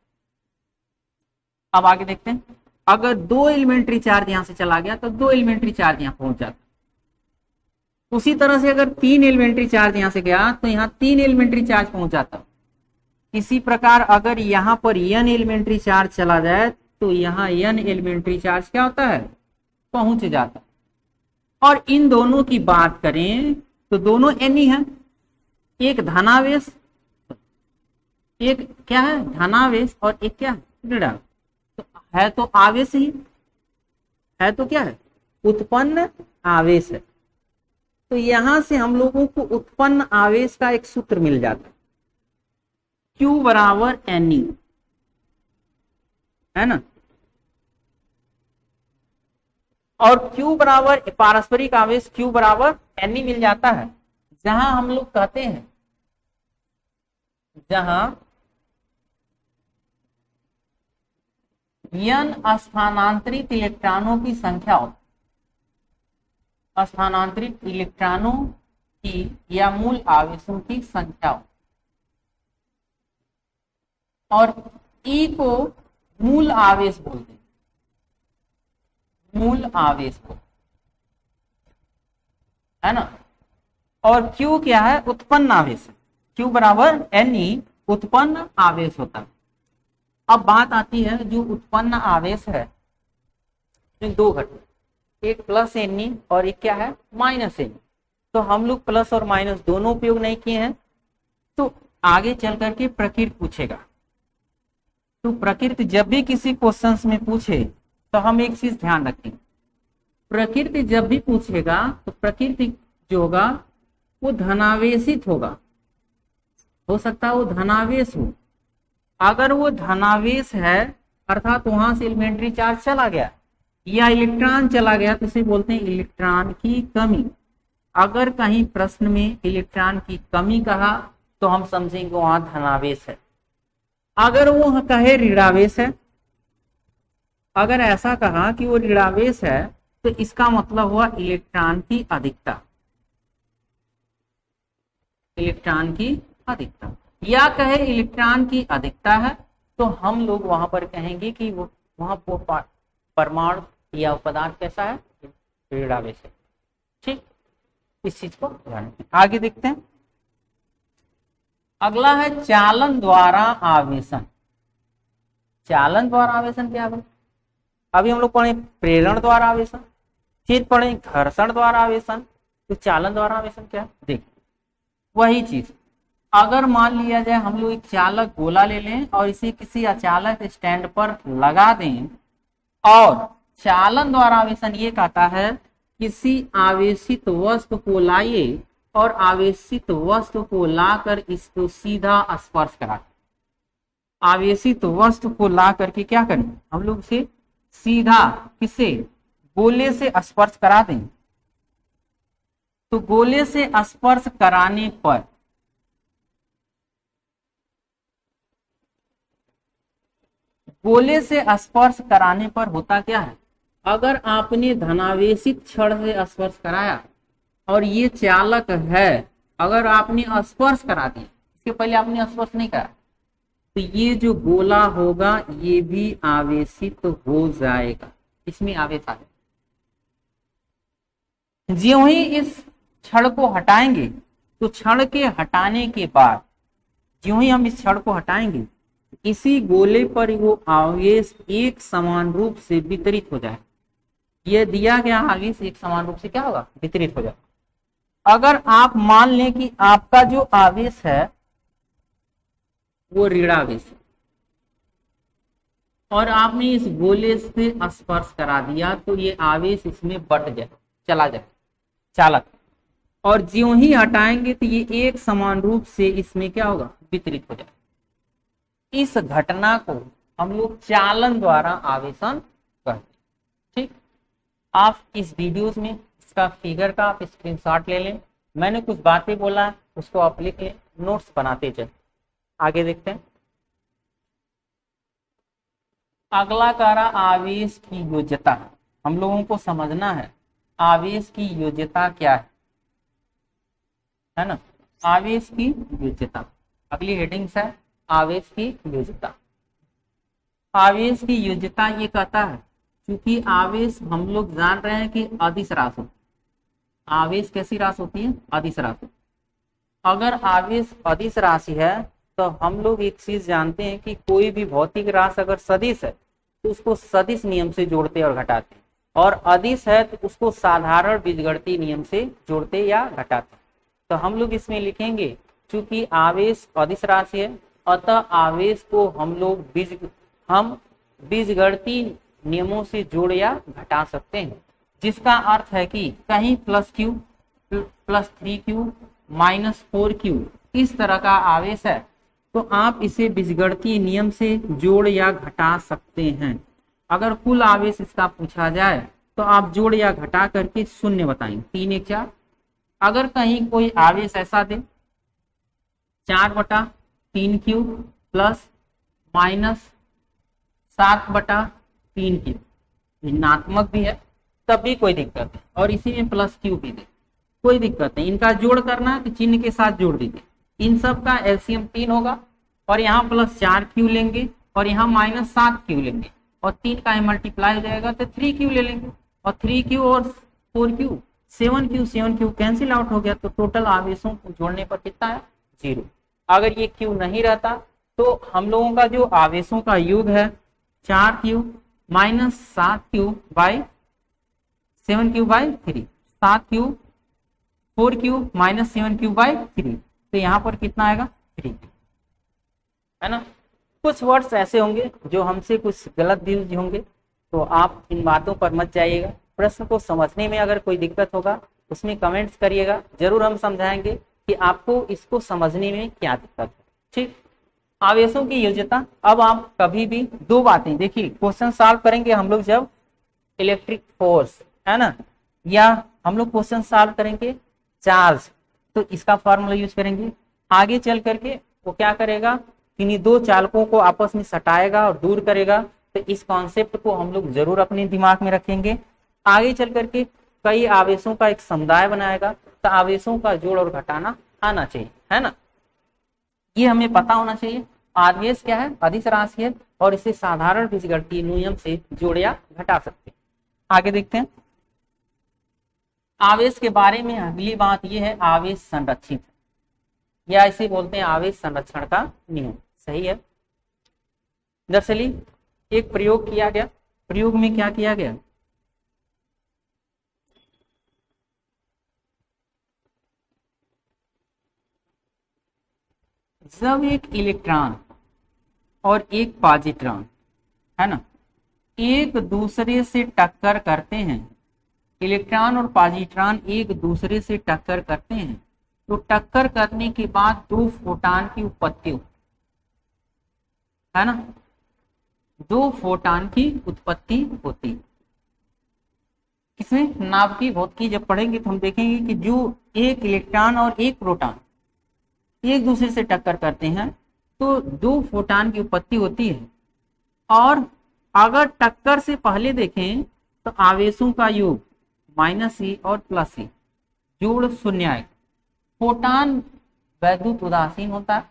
अब आगे देखते हैं, अगर दो एलिमेंट्री चार्ज यहां से चला गया तो दो एलिमेंट्री चार्ज यहां पहुंच जाता। उसी तरह से अगर तीन एलिमेंट्री चार्ज यहां से गया तो यहां तीन एलिमेंट्री चार्ज पहुंच जाता। इसी प्रकार अगर यहां पर n एलिमेंट्री चार्ज चला जाए तो यहां n एलिमेंट्री चार्ज क्या होता है पहुंच जाता। और इन दोनों की बात करें तो दोनों n ही है, एक धनावेश, एक क्या है धनावेश और एक क्या है ऋणावेश, तो है तो आवेश ही है, तो क्या है उत्पन्न आवेश है। तो यहां से हम लोगों को उत्पन्न आवेश का एक सूत्र मिल जाता है, Q बराबर NE, है ना। और Q बराबर पारस्परिक आवेश Q बराबर NE मिल जाता है, जहां हम लोग कहते हैं, जहां n स्थानांतरित इलेक्ट्रॉनों की संख्या होती, स्थानांतरित इलेक्ट्रॉनों की या मूल आवेशों की संख्या होती, और E को मूल आवेश बोलते हैं, मूल आवेश को, है ना। और Q क्या है उत्पन्न आवेश, Q बराबर NE उत्पन्न आवेश होता है। अब बात आती है जो उत्पन्न आवेश है, दो घटक, एक प्लस NE और एक क्या है माइनस NE। तो हम लोग प्लस और माइनस दोनों उपयोग नहीं किए हैं, तो आगे चल करके प्रकृति पूछेगा। तो प्रकृति जब भी किसी क्वेश्चंस में पूछे तो हम एक चीज ध्यान रखें, प्रकृति जब भी पूछेगा तो प्रकृति जो होगा वो धनावेशित होगा, हो सकता है वो धनावेश हो। अगर वो धनावेश है अर्थात वहां से एलिमेंट्री चार्ज चला गया या इलेक्ट्रॉन चला गया तो इसे बोलते हैं इलेक्ट्रॉन की कमी। अगर कहीं प्रश्न में इलेक्ट्रॉन की कमी कहा तो हम समझेंगे वहां धनावेश है। अगर वो कहे ऋणावेश है, अगर ऐसा कहा कि वो ऋणावेश है तो इसका मतलब हुआ इलेक्ट्रॉन की अधिकता, इलेक्ट्रॉन की अधिकता, या कहे इलेक्ट्रॉन की अधिकता है तो हम लोग वहां पर कहेंगे कि वो वहां परमाणु या पदार्थ कैसा है ऋणावेश है। ठीक, इस चीज को ध्यान रखें। आगे देखते हैं, अगला है चालन द्वारा आवेशन। चालन द्वारा आवेशन क्या है? अभी हम लोग पढ़े प्रेरण द्वारा आवेशन, फिर पढ़े घर्षण द्वारा आवेशन, तो चालन द्वारा आवेशन क्या है देखिए वही चीज। अगर मान लिया जाए हम लोग एक चालक गोला ले लें और इसे किसी अचालक स्टैंड पर लगा दें, और चालन द्वारा आवेशन ये कहता है किसी आवेशित वस्तु को लाइए और आवेशित वस्तु को लाकर इसको सीधा स्पर्श करा, आवेशित वस्तु को ला करके क्या करें हम लोग इसे सीधा किसे गोले से स्पर्श करा दें। तो गोले से स्पर्श कराने पर गोले से स्पर्श कराने पर होता क्या है, अगर आपने धनावेशित छड़ से स्पर्श कराया और ये चालक है, अगर आपने स्पर्श करा दिया, इसके पहले आपने स्पर्श नहीं करा, तो ये जो गोला होगा ये भी आवेशित हो जाएगा, इसमें आवेश आ जाएगा। ज्यों ही इस छड़ को हटाएंगे तो छड़ के हटाने के बाद ज्यों ही हम इस छड़ को हटाएंगे इसी गोले पर वो आवेश एक समान रूप से वितरित हो जाए। ये दिया गया आवेश एक समान रूप से क्या होगा, वितरित हो जाएगा। अगर आप मान लें कि आपका जो आवेश है वो ऋणावेश है और आपने इस गोले से स्पर्श करा दिया तो ये आवेश इसमें बट जाए, चला जाए, चालक, और ज्यों ही हटाएंगे तो ये एक समान रूप से इसमें क्या होगा, वितरित हो जाए। इस घटना को हम लोग चालन द्वारा आवेशन कहते हैं। ठीक, आप इस वीडियोस में इसका फिगर का आप स्क्रीनशॉट ले लें। मैंने कुछ बातें बोला है उसको आप लिख लें, नोट्स बनाते चलें। आगे देखते हैं। अगला कार्य आवेश की योज्यता। हम लोगों को समझना है आवेश की योज्यता क्या है ना, आवेश की योज्यता। अगली हेडिंग्स है आवेश की योज्यता। आवेश की योज्यता ये कहता है क्योंकि आवेश हम लोग जान रहे हैं कि अदिश राशि होती है। आवेश कैसी राशि होती है, अदिश राशि। अगर आवेश अदिश राशि है तो हम लोग एक चीज जानते हैं कि कोई भी भौतिक राशि अगर सदिश है तो उसको सदिश नियम से जोड़ते और घटाते, और अदिश है तो उसको साधारण बीजगणितीय नियम से जोड़ते या घटाते। तो हम लोग इसमें लिखेंगे चूंकि आवेश अदिश राशि है अतः आवेश को हम लोग बीजगणितीय नियमों से जोड़ या घटा सकते हैं, जिसका अर्थ है कि कहीं +q +3q -4q इस तरह का आवेश है तो आप इसे बीजगणितीय नियम से जोड़ या घटा सकते हैं। अगर कुल आवेश इसका पूछा जाए तो आप जोड़ या घटा करके शून्य बताएंगे, 3 1 4। अगर कहीं कोई आवेश ऐसा दे 4/3q ±7/3q, ऋणात्मक भी है तब भी कोई दिक्कत है, और इसी में +q भी दे कोई दिक्कत नहीं। इनका जोड़ करना है तो चिन्ह के साथ जोड़ दीजिए। इन सब का एलसीएम 3 होगा और यहाँ +4q लेंगे और यहाँ -7q लेंगे और 3 का मल्टीप्लाई हो जाएगा तो 3q ले लेंगे, और 3q और 4q 7q कैंसिल आउट हो गया तो टोटल आवेशों को जोड़ने पर कितना है, 0। अगर ये q नहीं रहता तो हम लोगों का जो आवेशों का योग है 4q -7q/7q/3, 7q 4q -7q/3, तो यहाँ पर कितना आएगा, 3, है ना। कुछ वर्ड्स ऐसे होंगे जो हमसे कुछ गलत भी होंगे तो आप इन बातों पर मत जाइएगा। प्रश्न को समझने में अगर कोई दिक्कत होगा उसमें कमेंट्स करिएगा, जरूर हम समझाएंगे कि आपको इसको समझने में क्या दिक्कत है। ठीक, आवेशों की योज्यता। अब आप कभी भी 2 बातें देखिए, क्वेश्चन सॉल्व करेंगे हम लोग जब इलेक्ट्रिक फोर्स, है ना, या हम लोग क्वेश्चन सॉल्व करेंगे चार्ज, तो इसका फॉर्मूला यूज करेंगे। आगे चल करके वो क्या करेगा, किन्हीं 2 चालकों को आपस में सटाएगा और दूर करेगा, तो इस कॉन्सेप्ट को हम लोग जरूर अपने दिमाग में रखेंगे। आगे चल करके कई आवेशों का एक समुदाय बनाएगा तो आवेशों का जोड़ और घटाना आना चाहिए, है ना, ये हमें पता होना चाहिए। आवेश क्या है, अदिश राशि है और इसे साधारण बीजगणितीय नियम से जोड़ या घटा सकते हैं। आगे देखते हैं आवेश के बारे में। अगली बात यह है आवेश संरक्षित है, या इसे बोलते हैं आवेश संरक्षण का नियम। सही है। दरअसल एक प्रयोग किया गया, प्रयोग में क्या किया गया, जब एक इलेक्ट्रॉन और एक पॉजिट्रॉन, है ना, एक दूसरे से टक्कर करते हैं, इलेक्ट्रॉन और पॉजिट्रॉन एक दूसरे से टक्कर करते हैं तो टक्कर करने के बाद 2 फोटॉन की उत्पत्ति होती है ना, 2 फोटॉन की उत्पत्ति होती। किसमें, नाभिकीय भौतिकी जब पढ़ेंगे तो हम देखेंगे कि जो एक इलेक्ट्रॉन और एक प्रोटॉन एक दूसरे से टक्कर करते हैं तो 2 फोटॉन की उत्पत्ति होती है। और अगर टक्कर से पहले देखें तो आवेशों का योग -e और +e, जोड़ 0 आएगा। फोटॉन वैद्युत उदासीन होता है,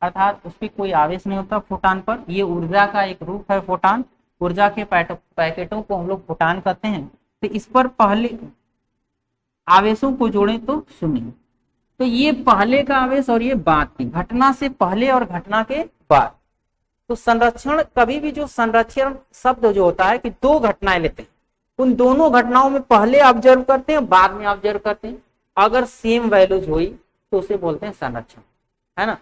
अर्थात उस पर कोई आवेश नहीं होता फोटॉन पर। ये ऊर्जा का एक रूप है फोटॉन, ऊर्जा के पैकेटों को हम लोग फोटॉन कहते हैं। तो इस पर पहले आवेशों को जोड़ें तो 0, तो ये पहले का आवेश और ये बाद की घटना से पहले और घटना के बाद। तो संरक्षण, कभी भी जो संरक्षण शब्द जो होता है कि दो घटनाएं लेते हैं, उन दोनों घटनाओं में पहले ऑब्जर्व करते हैं, बाद में ऑब्जर्व करते हैं, अगर सेम वैल्यूज हुई तो उसे बोलते हैं संरक्षण, है ना।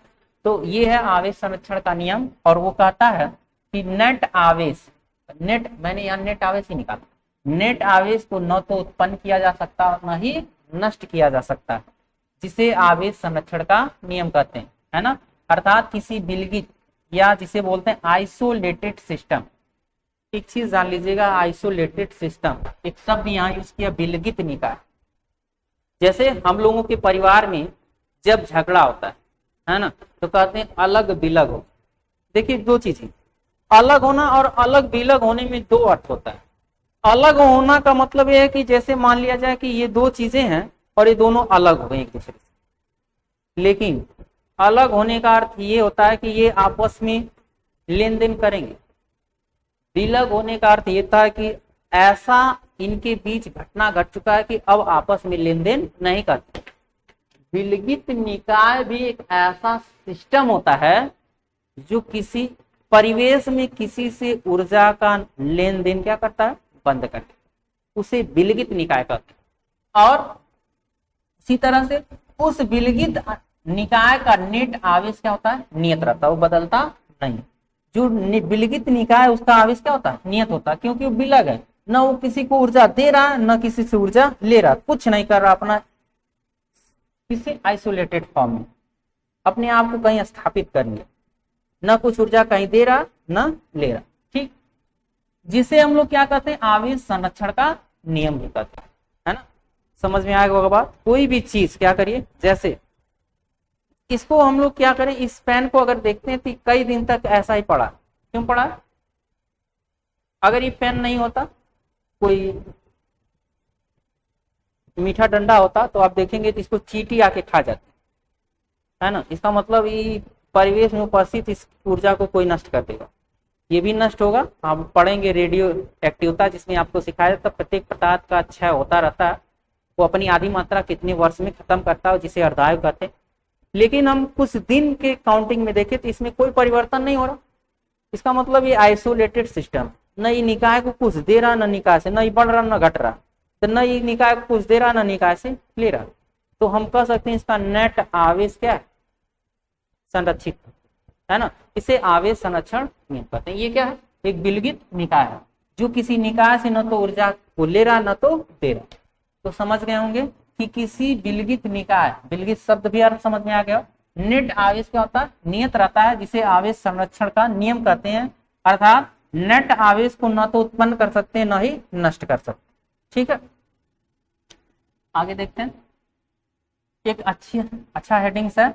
तो ये है आवेश संरक्षण का नियम, और वो कहता है कि नेट आवेश, नेट, मैंने यहाँ नेट आवेश ही निकाला, नेट आवेश को न तो उत्पन्न किया जा सकता और न ही नष्ट किया जा सकता, जिसे आवेश संरक्षण का नियम कहते हैं, है ना। अर्थात किसी विलगित या जिसे बोलते हैं आइसोलेटेड सिस्टम, एक चीज जान लीजिएगा, आइसोलेटेड सिस्टम, एक शब्द यहाँ यूज किया विलगित निकाय। जैसे हम लोगों के परिवार में जब झगड़ा होता है ना, तो कहते हैं अलग बिलग हो। देखिए दो चीजें, अलग होना और अलग बिलग होने में दो अर्थ होता है। अलग होना का मतलब यह है कि जैसे मान लिया जाए कि ये दो चीजें हैं और ये दोनों अलग हो गए एक दूसरे से, लेकिन अलग होने का अर्थ ये होता है कि ये आपस में लेन देन करेंगे। विलग होने का अर्थ ये था कि ऐसा इनके बीच घटना घट चुका है कि अब आपस में लेन देन नहीं करते। विलगित निकाय भी एक ऐसा सिस्टम होता है जो किसी परिवेश में किसी से ऊर्जा का लेन देन क्या करता है, बंद करता है, उसे विलगित निकाय कहते हैं। और इसी तरह से उस विलगित निकाय का नेट आवेश क्या होता है, नियत रहता है, वो बदलता नहीं। जो विलगित निकाय उसका आवेश क्या होता है, नियत होता है, क्योंकि वो विलग है, न वो किसी को ऊर्जा दे रहा है न किसी से ऊर्जा ले रहा, कुछ नहीं कर रहा, अपना किसी आइसोलेटेड फॉर्म में अपने आप को कहीं स्थापित करने, न कुछ ऊर्जा कहीं दे रहा न ले रहा, ठीक, जिसे हम लोग क्या कहते हैं, आवेश संरक्षण का नियम भी कहते हैं, है ना। समझ में आएगा बात। कोई भी चीज क्या करिए, जैसे इसको हम लोग क्या करें, इस पेन को अगर देखते हैं तो कई दिन तक ऐसा ही पड़ा, क्यों पड़ा, अगर ये पेन नहीं होता, कोई मीठा डंडा होता तो आप देखेंगे तो इसको चींटी आके खा जाती है ना। इसका मतलब ये परिवेश में उपस्थित इस ऊर्जा को कोई नष्ट कर देगा, ये भी नष्ट होगा। आप पढ़ेंगे रेडियो एक्टिवता, जिसमें आपको सिखाया जाता है प्रत्येक पदार्थ का क्षय होता रहता है, वो अपनी आधी मात्रा कितने वर्ष में खत्म करता है, जिसे अर्धायु कहते हैं। लेकिन हम कुछ दिन के काउंटिंग में देखें तो इसमें कोई परिवर्तन नहीं हो रहा। इसका मतलब ये आइसोलेटेड सिस्टम, न ये निकाय को कुछ दे रहा न निकाय से, न ये बढ़ रहा न घट रहा, तो न ये निकाय को कुछ दे रहा न निकाय से ले रहा। तो हम कह सकते हैं इसका नेट आवेश क्या है, संरक्षित है ना। इसे आवेश संरक्षण नियम कहते हैं। ये क्या है, एक विलगित निकाय है जो किसी निकाय से न तो ऊर्जा को ले रहा न तो दे रहा। तो समझ गए होंगे कि किसी विलगित निकाय, विलगित शब्द भी अर्थ समझ में आ गया। नेट आवेश क्या होता है, नियत रहता है, जिसे आवेश संरक्षण का नियम कहते हैं। अर्थात नेट आवेश को न तो उत्पन्न कर सकते हैं न ही नष्ट कर सकते। ठीक है, आगे देखते हैं। एक अच्छा हेडिंग्स है,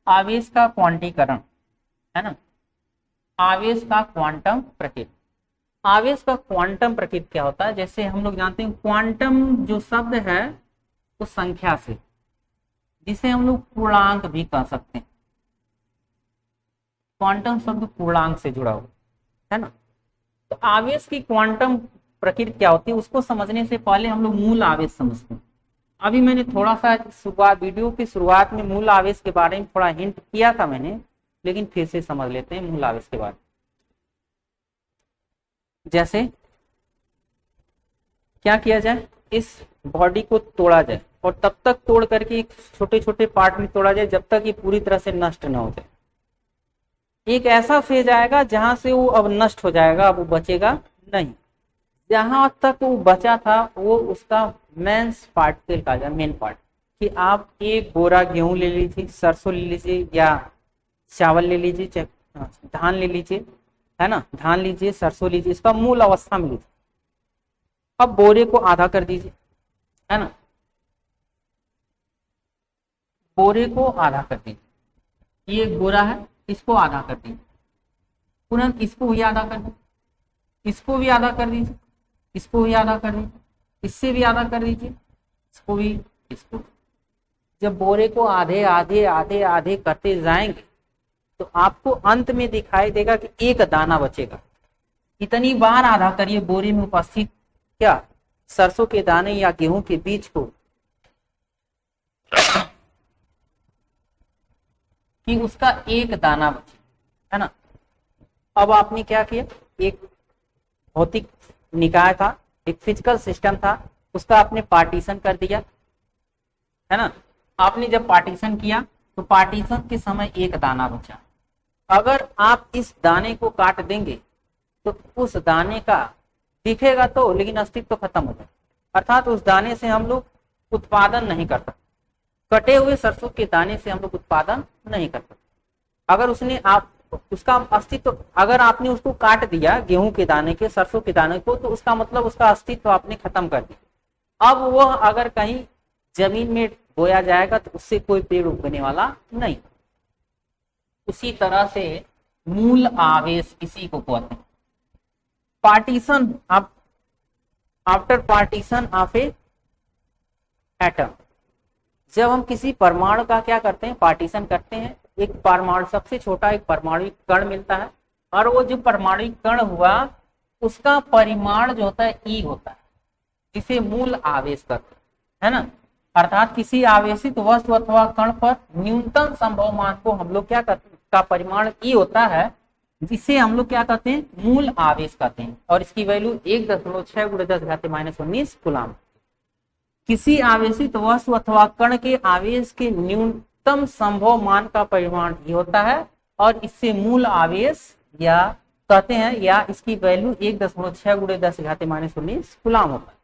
आवेश का क्वांटीकरण, है ना। आवेश का क्वांटम प्रकृति। आवेश का क्वांटम प्रकृति क्या होता है, जैसे हम लोग जानते हैं क्वांटम जो शब्द है वो संख्या से, जिसे हम लोग पूर्णांक भी कह सकते हैं। क्वांटम शब्द पूर्णांक से जुड़ा हुआ है ना। तो आवेश की क्वांटम प्रकृति क्या होती है, उसको समझने से पहले हम लोग मूल आवेश समझते हैं। अभी मैंने थोड़ा सा वीडियो की शुरुआत में मूल आवेश के बारे में थोड़ा हिंट किया था मैंने, लेकिन फिर से समझ लेते हैं मूल आवेश के बारे में। जैसे क्या किया जाए, इस बॉडी को तोड़ा जाए और तब तक तोड़ करके छोटे छोटे पार्ट में तोड़ा जाए जब तक ये पूरी तरह से नष्ट न हो जाए। एक ऐसा फेज आएगा जहां से वो अब नष्ट हो जाएगा, अब वो बचेगा नहीं। जहां तक वो बचा था वो उसका मेंस पार्टिकल कहा जाए, मेन पार्ट। कि आप एक बोरा गेहूं ले लीजिए, सरसों ले लीजिए या चावल ले लीजिए, धान ले लीजिए, है ना, धान लीजिए, सरसों लीजिए, इसका मूल अवस्था में लीजिए। अब बोरे को आधा कर दीजिए, है ना, बोरे को आधा कर दीजिए। ये बोरा है, इसको आधा कर दीजिए, पुनः इसको भी आधा कर दीजिए, इसको भी आधा कर दीजिए, इसको भी आधा कर दीजिए, इससे भी आधा कर दीजिए, इसको भी, इसको। जब बोरे को आधे आधे आधे आधे करते जाएंगे तो आपको अंत में दिखाई देगा कि एक दाना बचेगा। इतनी बार आधा करिए बोरे में उपस्थित क्या सरसों के दाने या गेहूं के बीज को, कि उसका एक दाना बचे, है ना। अब आपने क्या किया, एक भौतिक निकाय था, एक फिजिकल सिस्टम था, उसका आपने पार्टीशन कर दिया, है ना। आपने जब पार्टीशन किया तो पार्टीशन के समय एक दाना बचा। अगर आप इस दाने को काट देंगे तो उस दाने का दिखेगा तो, लेकिन अस्तित्व खत्म हो जाए, अर्थात उस दाने से हम लोग उत्पादन नहीं कर सकते। कटे हुए सरसों के दाने से हम लोग उत्पादन नहीं कर सकते। अगर उसने आप उसका अस्तित्व, अगर आपने उसको काट दिया गेहूं के दाने के, सरसों के दाने को, तो उसका मतलब उसका अस्तित्व आपने खत्म कर दिया। अब वह अगर कहीं जमीन में बोया जाएगा तो उससे कोई पेड़ उगने वाला नहीं। उसी तरह से मूल आवेश इसी को कहते हैं। पार्टीशन, आप after partition of A atom, जब हम किसी परमाणु का क्या करते हैं, पार्टीशन करते हैं, एक परमाणु, सबसे छोटा एक परमाणु कण मिलता है, और वो जो परमाणु कण हुआ उसका परिमाण जो होता है ई होता है, जिसे मूल आवेश करते हैं, है ना। अर्थात किसी आवेशित वस्तु अथवा कण पर न्यूनतम संभव मान को हम लोग क्या करते हैं, का परिमाण ई होता है, जिसे हम लोग क्या कहते हैं, मूल आवेश कहते हैं, और इसकी वैल्यू 1.6 × 10⁻⁻⁹ कूलाम। किसी आवेशित वस्तु अथवा कण के आवेश के न्यूनतम संभव मान का परिमाण ये होता है, और इससे मूल आवेश या कहते हैं, या इसकी वैल्यू 1.6 × 10⁻⁻⁹ कूलाम होता है।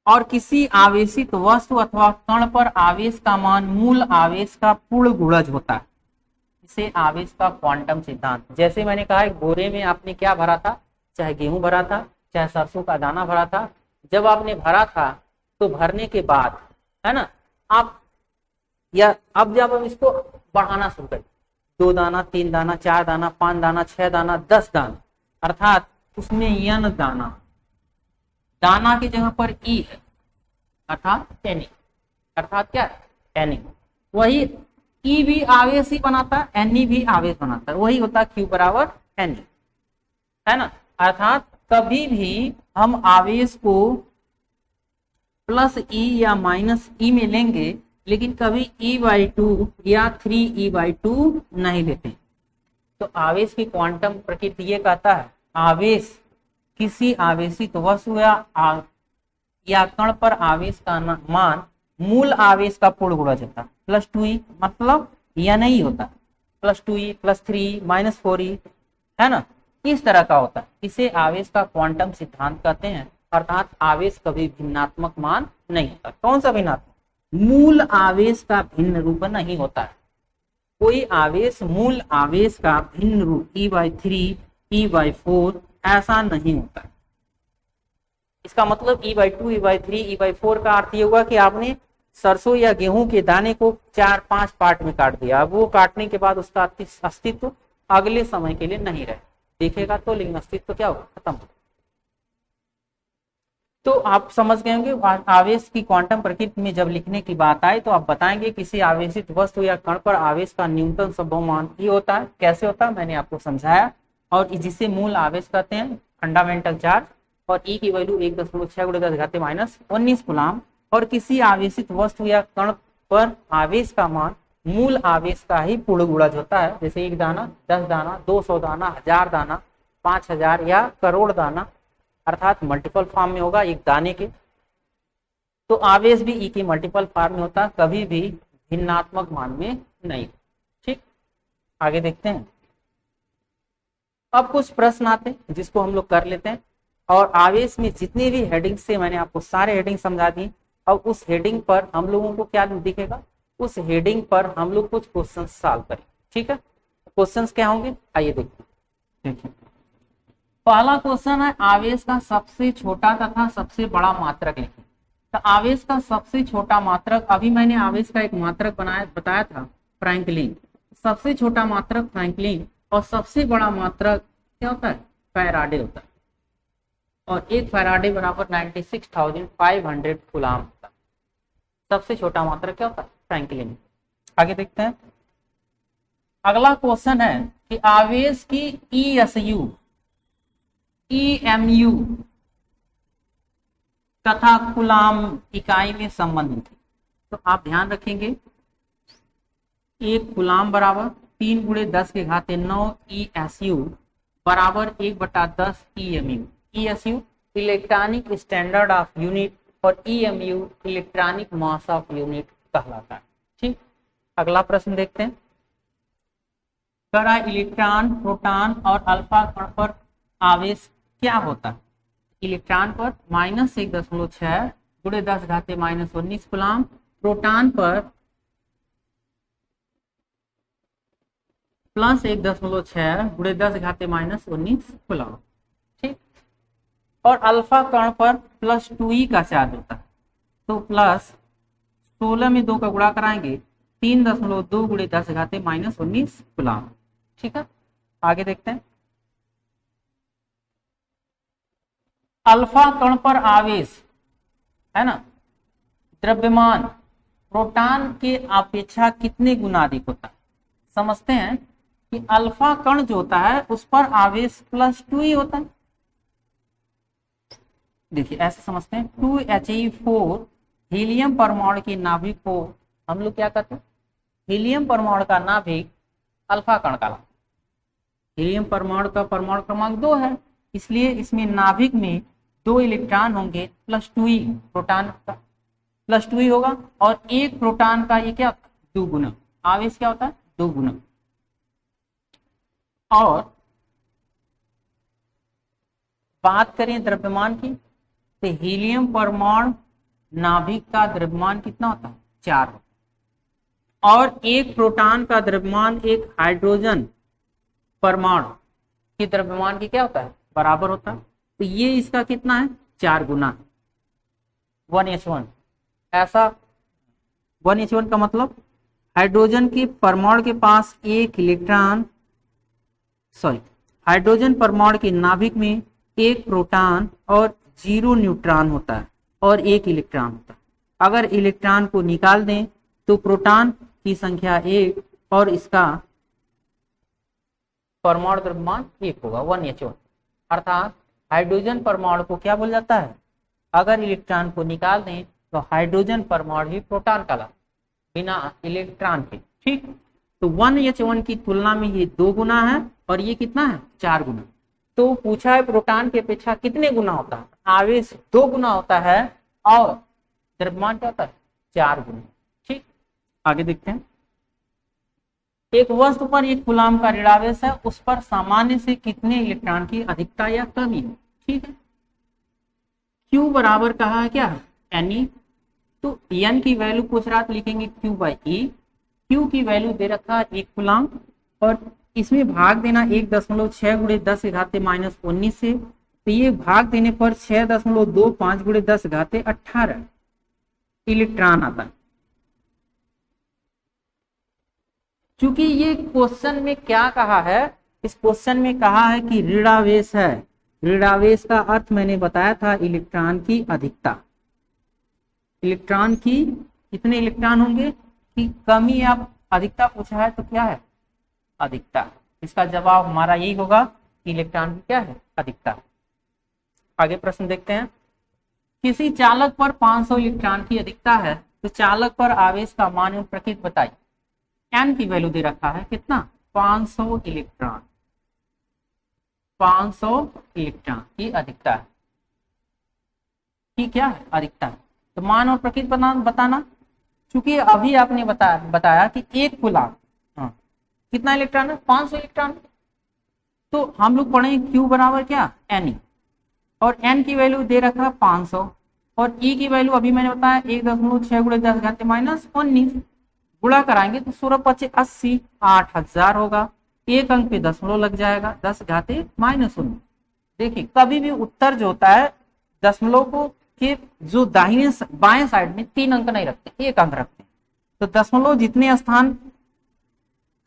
और किसी आवेशित वस्तु अथवा कण पर आवेश का मान मूल आवेश का पूर्ण गुणज होता है, इसे आवेश का क्वांटम सिद्धांत। जैसे मैंने कहा, एक बोरे में आपने क्या भरा था, चाहे गेहूं भरा था, चाहे सरसों का दाना भरा था, जब आपने भरा था तो भरने के बाद, है ना, आप या अब जब हम इसको बढ़ाना शुरू करें, 2 दाना, 3 दाना, 4 दाना, 5 दाना, 6 दाना, 10 दाना, अर्थात उसमें n दाना, दाना की जगह पर ई है, अर्थात टेनिंग, अर्थात क्या टेनिंग। वही ई भी आवेश ही बनाता है, एन भी आवेश बनाता है, वही होता है Q बराबर एन, है ना। अर्थात कभी भी हम आवेश को प्लस ई या माइनस ई में लेंगे, लेकिन कभी E/2 या 3E/2 नहीं लेते। तो आवेश की क्वांटम प्रकृति ये कहता है, आवेश किसी आवेशित वस्तु या कण पर आवेश का मान मूल आवेश का पूर्ण गुणज होता है, +2E, मतलब या नहीं होता, +2E, +3E, -4E, है ना, इस तरह का होता है। इसे आवेश का क्वांटम सिद्धांत कहते हैं। अर्थात आवेश कभी भिन्नात्मक मान नहीं होता। कौन सा भिन्नात्मक? मूल आवेश का भिन्न रूप नहीं होता है। कोई आवेश मूल आवेश का भिन्न रूप E/3, E/4 ऐसा नहीं होता। इसका मतलब E/2, E/3, E/4 का अर्थ ये हुआ कि आपने सरसों या गेहूं के दाने को 4-5 पार्ट में काट दिया। अब वो काटने के बाद उसका अस्तित्व अगले समय के लिए नहीं रहे, देखेगा तो, लेकिन अस्तित्व क्या होगा, खत्म हो। तो आप समझ गए होंगे आवेश की क्वांटम प्रकृति में जब लिखने की बात आए तो आप बताएंगे किसी आवेशित वस्तु या कण पर आवेश का न्यूनतम संभव मान ही होता है। कैसे होता है मैंने आपको समझाया, और जिसे मूल आवेश कहते हैं, फंडामेंटल चार्ज, और ई की वैल्यू 1.6 × 10⁻19 कूलाम। और किसी आवेशित वस्तु या कण पर आवेश का मान मूल आवेश का ही पूर्ण गुणज होता है। जैसे 1 दाना, 10 दाना, 200 दाना, 1000 दाना, 5000 या करोड़ दाना, अर्थात मल्टीपल फॉर्म में होगा एक दाने के। तो आवेश भी ई के मल्टीपल फॉर्म में होता है, कभी भी भिन्नात्मक मान में नहीं। ठीक, आगे देखते हैं। अब कुछ प्रश्न आते हैं जिसको हम लोग कर लेते हैं। और आवेश में जितने भी हेडिंग से मैंने आपको सारे हेडिंग समझा दी। अब उस हेडिंग पर हम लोगों को क्या दिखेगा, उस हेडिंग पर हम लोग कुछ क्वेश्चन सॉल्व करें। ठीक है, क्वेश्चंस क्या होंगे आइए देखते हैं। देखिए, पहला क्वेश्चन है आवेश का सबसे छोटा तथा सबसे बड़ा मात्रक लिखें। तो आवेश का सबसे छोटा मात्रक, अभी मैंने आवेश का एक मात्रक बताया था, फ्रैंकलिन। सबसे छोटा मात्रक फ्रैंकलिन, और सबसे बड़ा मात्रक क्या होता है, फैराडे होता है। और 1 फैराडे बराबर 96,500 कूलाम होता है। सबसे छोटा मात्रक क्या होता है, फ्रैंकलिन। आगे देखते हैं। अगला क्वेश्चन है कि आवेश की ESU, EMU तथा कूलाम इकाई में संबंधित। तो आप ध्यान रखेंगे 1 कूलाम बराबर 3 गुणे 10 के घाते 9 ESU बराबर 1/10 EMU। ESU electronic standard of unit और EMU electronic mass of unit कहलाता है। ठीक, अगला प्रश्न देखते हैं। करा इलेक्ट्रॉन, प्रोटॉन और अल्फा कण पर आवेश क्या होता है? इलेक्ट्रॉन पर -1.6 गुणे 10 घाते -19 कूलाम, प्रोटॉन पर +1.6 गुणे 10 घाते -19 कूलाम। ठीक, और अल्फा कण पर +2e का चार्ज होता है, तो +16 में 2 का गुणा कराएंगे 3.2 गुणे 10 घाते -19 कूलाम। ठीक है, आगे देखते हैं। अल्फा कण पर आवेश है ना, द्रव्यमान प्रोटॉन के अपेक्षा कितने गुना अधिक होता है? समझते हैं कि अल्फा कण जो होता है उस पर आवेश +2 ही होता है। देखिए ऐसे समझते हैं, 2He4 हीलियम परमाणु के नाभिक को हम लोग क्या कहते हैं? हीलियम परमाणु का नाभिक अल्फा कण का। हीलियम परमाणु का परमाणु क्रमांक 2 है, इसलिए इसमें नाभिक में 2 इलेक्ट्रॉन होंगे, +2e प्रोटॉन का +2e होगा, और एक प्रोटॉन का ये क्या 2 गुना आवेश क्या होता है? 2 गुना। और बात करें द्रव्यमान की, तो हीलियम परमाणु नाभिक का द्रव्यमान कितना होता है? 4 होता है, और एक प्रोटॉन का द्रव्यमान एक हाइड्रोजन परमाणु के द्रव्यमान की क्या होता है? बराबर होता है। तो ये इसका कितना है? 4 गुना, 1H1। ऐसा 1H1 का मतलब हाइड्रोजन के परमाणु के पास एक इलेक्ट्रॉन, हाइड्रोजन परमाणु के नाभिक में एक प्रोटॉन और 0 न्यूट्रॉन होता है और 1 इलेक्ट्रॉन होता है। अगर इलेक्ट्रॉन को निकाल दें तो प्रोटॉन की संख्या 1 और इसका परमाणु द्रव्यमान 1 होगा, 1H1। अर्थात हाइड्रोजन परमाणु को क्या बोला जाता है? अगर इलेक्ट्रॉन को निकाल दें तो हाइड्रोजन परमाणु भी प्रोटॉन कहलाता है, बिना इलेक्ट्रॉन के। ठीक, तो 1H1 की तुलना में ये 2 गुना है और ये कितना है? 4 गुना। तो पूछा है प्रोटॉन की अपेक्षा कितने गुना होता है? आवेश 2 गुना होता है और द्रव्यमान क्या होता है? 4 गुना। ठीक, आगे देखते हैं। एक वस्तु पर 1 कूलाम का ऋणावेश है, उस पर सामान्य से कितने इलेक्ट्रॉन की अधिकता या कमी है? ठीक है, Q बराबर कहा है क्या? Ne। तो N की वैल्यू पूछ रहा तो लिखेंगे Q/E। Q की वैल्यू दे रखा है 1 कूलाम, और इसमें भाग देना 1.6 गुणे 10 के घाते -19 से, तो ये भाग देने पर 6.25 गुणे 10 के घाते 18 इलेक्ट्रॉन आता है। चूंकि ये क्वेश्चन में क्या कहा है, इस क्वेश्चन में कहा है कि ऋणावेश है। ऋणावेश का अर्थ मैंने बताया था इलेक्ट्रॉन की अधिकता। इलेक्ट्रॉन की कितने इलेक्ट्रॉन होंगे कि कमी या अधिकता पूछा है तो क्या है? अधिकता। इसका जवाब हमारा यही होगा कि इलेक्ट्रॉन की क्या है? अधिकता। आगे प्रश्न देखते हैं। किसी चालक पर 500 इलेक्ट्रॉन की अधिकता है तो चालक पर आवेश का मान एवं प्रकृति बताइए। N की वैल्यू दे रखा है कितना? 500 इलेक्ट्रॉन। 500 इलेक्ट्रॉन की अधिकता है, क्या है? अधिकता। तो मान और प्रकृति बताना। चूंकि अभी आपने बताया कि 1 कूलाम कितना इलेक्ट्रॉन है? 500 इलेक्ट्रॉन। तो हम लोग पढ़ेंगे Q बराबर क्या? Ne। और N की वैल्यू दे रखा है 500, और E की वैल्यू अभी मैंने बताया 1.6 गुणे 10 घाते -19। गुणा कराएंगे तो 16×5 80, 8000 होगा। एक अंक पे दशमलव लग जाएगा, 10 घाते -19। देखिए कभी भी उत्तर जो होता है दशमलव को के जो दाहिने बाएं साइड में 3 अंक नहीं रखते, 1 अंक रखते हैं। तो दशमलव जितने स्थान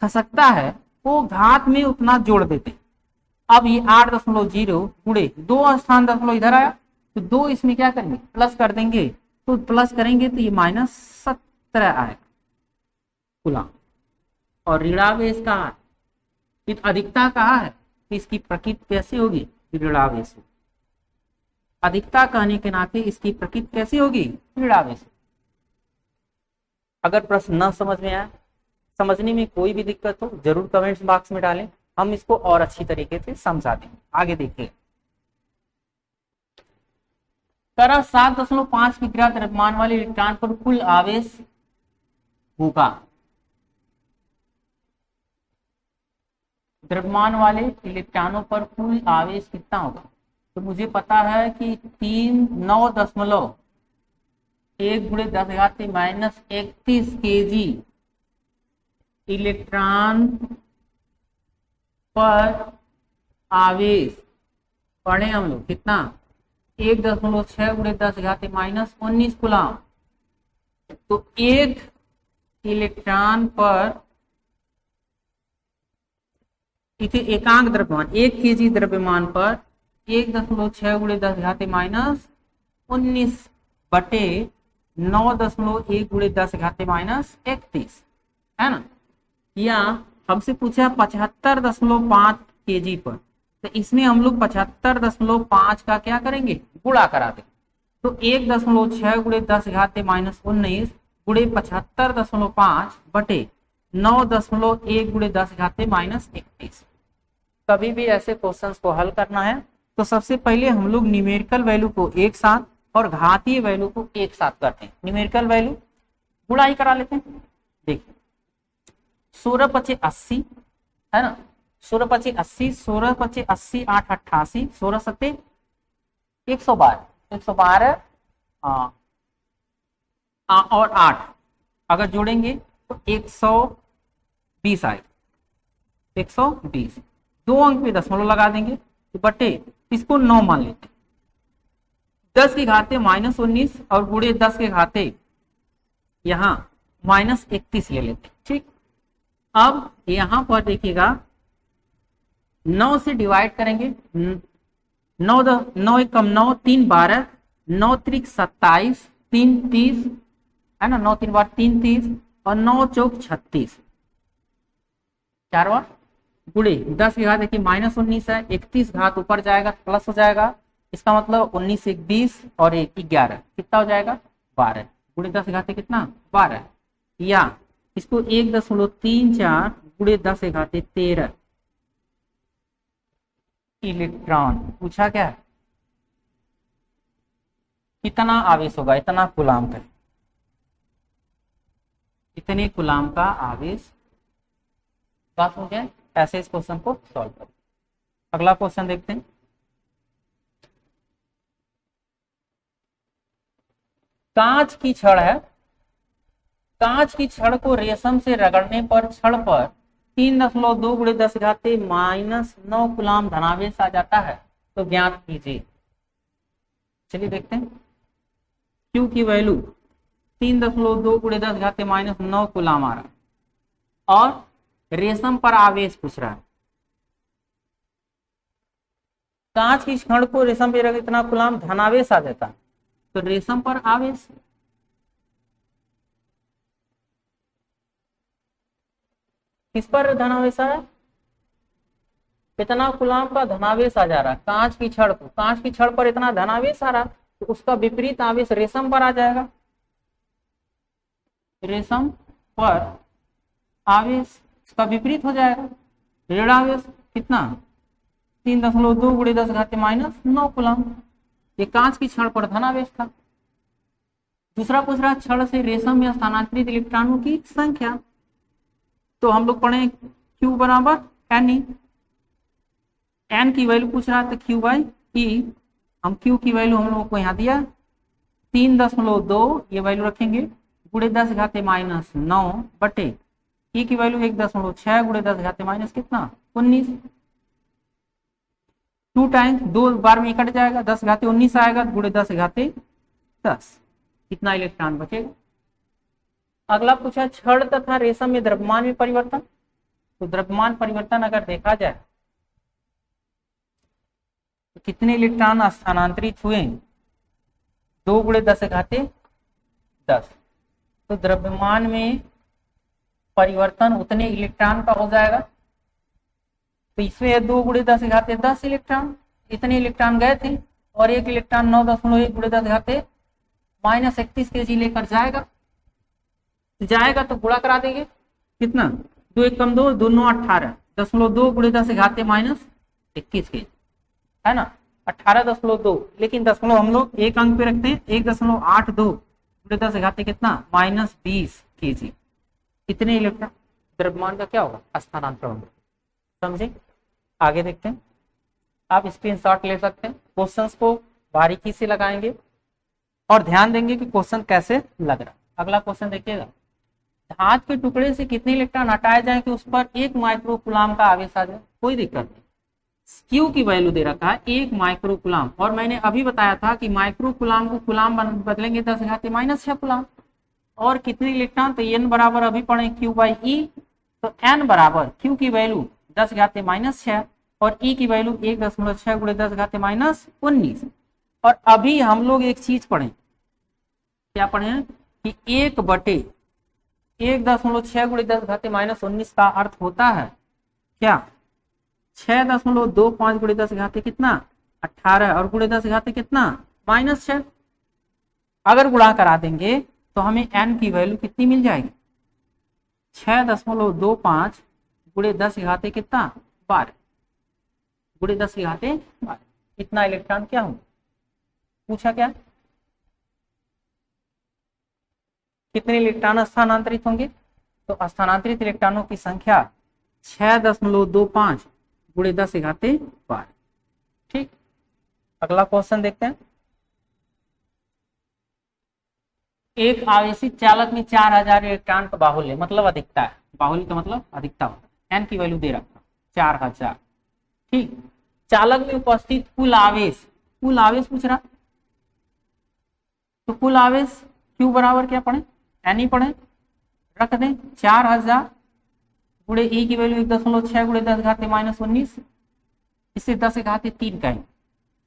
खसकता है वो घात में उतना जोड़ देते हैं। अब ये 8.0 गुणे 2 स्थान दशमलव इधर आया तो 2 इसमें क्या करेंगे? प्लस कर देंगे। तो प्लस करेंगे तो ये -17 आएगा कूलाम। और ऋणावेश का अधिकता कहा है तो इसकी प्रकृति कैसे होगी? ऋणावेश। अधिकता कहने के नाते इसकी प्रकृति कैसी होगी? ऋणावेश। अगर प्रश्न न समझ में आए समझने में कोई भी दिक्कत हो जरूर कमेंट्स बॉक्स में डालें, हम इसको और अच्छी तरीके से समझा देंगे। आगे देखिए, तरह 7.5 की क्रिया द्रव्यमान वाले इलेक्ट्रॉन पर कुल आवेश होगा। द्रव्यमान वाले इलेक्ट्रॉनों पर कुल आवेश कितना होगा? तो मुझे पता है कि 9.1 × 10⁻⁻31 kg इलेक्ट्रॉन पर आवेश पढ़े हम लोग कितना 1.6 × 10⁻⁻19 कूलम। तो एक इलेक्ट्रॉन पर इसे एकांक द्रव्यमान 1 kg द्रव्यमान पर 1.6 × 10⁻⁻19 बटे 9.1 × 10⁻⁻31 है ना। या हमसे पूछा 75.5 kg पर, तो इसमें हम लोग 75.5 का क्या करेंगे? गुणा करा देंगे। तो 1.6 × 10⁻⁻19 गुणे 75.5 बटे 9.1 × 10⁻⁻31। कभी भी ऐसे क्वेश्चंस को हल करना है तो सबसे पहले हम लोग न्यूमेरिकल वैल्यू को एक साथ और घातीय वैल्यू को एक साथ करते हैं। न्यूमेरिकल वैल्यू गुणा ही करा लेते हैं। देखिए 16×5 = 80 है ना, 16×5 = 80, 16×5 = 80, 8 × 88, 16 × 7 = 112, 112 और 8 अगर जोड़ेंगे तो 120 आएगा, 120। 2 अंक पे दशमलव लगा देंगे तो बटे इसको 9 मान लेते हैं। 10 की घाते -19 और गुणे 10 के घाते यहाँ -31 ले लेते हैं। ठीक, अब यहां पर देखिएगा 9 से डिवाइड करेंगे, 9 1 कम 9, 3 12, 9 3 27, 3 30 है ना, 9 3 बार 3 30 और 9 चौक 36, 4 बार गुणे 10 की घात देखिए -19 है, 31 घात ऊपर जाएगा प्लस हो जाएगा, इसका मतलब 19 1 20 और 1 11 कितना हो जाएगा? 12 गुणे 10 की घात कितना? 12। या इसको 1.34 गुणे 10 की घात 13 इलेक्ट्रॉन पूछा क्या है? कितना आवेश होगा? इतना कूलाम का, इतने कूलाम का आवेश। बात हो जाए ऐसे इस क्वेश्चन को सॉल्व करो। अगला क्वेश्चन देखते हैं। कांच की छड़ है, कांच की छड़ को रेशम से रगड़ने पर छड़ पर 3.2 गुणे 10 घाते -9 कूलाम धनावेश आ जाता है, तो ज्ञात कीजिए। चलिए देखते हैं। Q की वैल्यू 3.2 गुणे 10 घाते -9 कूलाम आ रहा है और रेशम पर आवेश पूछ रहा है। कांच की छड़ को रेशम पे रख इतना कूलाम धनावेश आ जाता है, तो रेशम पर आवेश किस पर धनावेश है? कितना कूलाम का धनावेश आ जा रहा है कांच की छड़ को, कांच की छड़ पर इतना धनावेश आ रहा है तो उसका विपरीत आवेश रेशम पर आ जाएगा। रेशम पर आवेश इसका विपरीत हो जाएगा, ऋण आवेश कितना? 3.2 गुणे 10 घाते -9 कूलाम। ये कांच की छड़ पर धनावेश था। दूसरा पूछ रहा छड़ से रेशम में स्थानांतरित इलेक्ट्रॉनों की संख्या, तो हम लोग पढ़े Q बराबर N, N की वैल्यू पूछ रहा था Q/E। हम Q की वैल्यू हम लोग को यहाँ दिया 3.2, ये वैल्यू रखेंगे गुणे 10 घाते -9 बटे E की वैल्यू 1.6 गुणे 10 घाते माइनस कितना 19। 2 टाइम्स 2 बार में कट जाएगा, 10 घाते 19 आएगा गुणे 10 घाते 10, कितना इलेक्ट्रॉन बचेगा। अगला पूछा छड़ तथा रेशम में द्रव्यमान में परिवर्तन, तो द्रव्यमान परिवर्तन अगर देखा जाए तो कितने इलेक्ट्रॉन स्थानांतरित हुए? 2 गुणे 10 घाते 10, तो द्रव्यमान में परिवर्तन उतने इलेक्ट्रॉन का हो जाएगा। तो इसमें 2 गुणे 10 घाते 10 इलेक्ट्रॉन, इतने इलेक्ट्रॉन गए थे और एक इलेक्ट्रॉन 9.1 गुणे 10 घाते -31 kg लेकर जाएगा तो गुणा करा देंगे कितना, 2 1 कम 2, 2 9 18, 0.2 गुणे 10 घाते -21 के, है ना, 18.2, लेकिन दशमलव हम लोग एक अंक पे रखते हैं, 1.82 गुणे 10 घाते कितना -20 kg। कितने इलेक्ट्रॉन, द्रव्यमान का क्या होगा, स्थानांतरण। समझे, आगे देखते हैं। आप स्क्रीनशॉट ले सकते हैं, क्वेश्चंस को बारीकी से लगाएंगे और ध्यान देंगे कि क्वेश्चन कैसे लग रहा। अगला क्वेश्चन देखिएगा, धातु के टुकड़े से कितने इलेक्ट्रॉन हटाए जाए कि उस पर 1 माइक्रोकूलाम का आवेश आ जाए। कोई दिक्कत नहीं, क्यू की वैल्यू दे रखा है 1 माइक्रोकूलाम, और मैंने अभी बताया था कि माइक्रोकूलाम को कूलाम बदलेंगे 10 घाते -6 कूलाम। और कितने इलेक्ट्रॉन, तो n बराबर अभी पढ़े Q/E, तो n बराबर Q की वैल्यू 10 घाते -6 और E की वैल्यू 1.6 गुणे 10 घाते -19। और अभी हम लोग एक चीज पढ़े, क्या पढ़े कि 1/1.6 गुणे 10 घाते -19 का अर्थ होता है क्या, 6.25 गुणे 10 घाते कितना 18 और गुणे 10 घाते कितना -6। अगर गुणा करा देंगे तो हमें n की वैल्यू कितनी मिल जाएगी, 6.25 गुणे 10 घाते कितना 12 गुणे 10 घाते 12। इतना इलेक्ट्रॉन क्या होंगे, पूछा क्या, कितने इलेक्ट्रॉन स्थानांतरित होंगे, तो स्थानांतरित इलेक्ट्रॉनों की संख्या 6.25 गुणे 10 घाते 12। ठीक, अगला क्वेश्चन देखते हैं। एक आवेशित चालक में 4000 इलेक्ट्रॉन का बाहुल्य, मतलब अधिकता है, बाहुल्य का मतलब अधिकता होता है, n की वैल्यू दे रखा 4000। ठीक, चालक में उपस्थित कुल आवेश पूछ रहा, तो कुल आवेश Q बराबर क्या पढ़े, n ही पढ़े, रख दें 4000 गुणे E की वैल्यू 1.6 गुणे 10 घाते -19, इससे 10 घाते 3 कहें,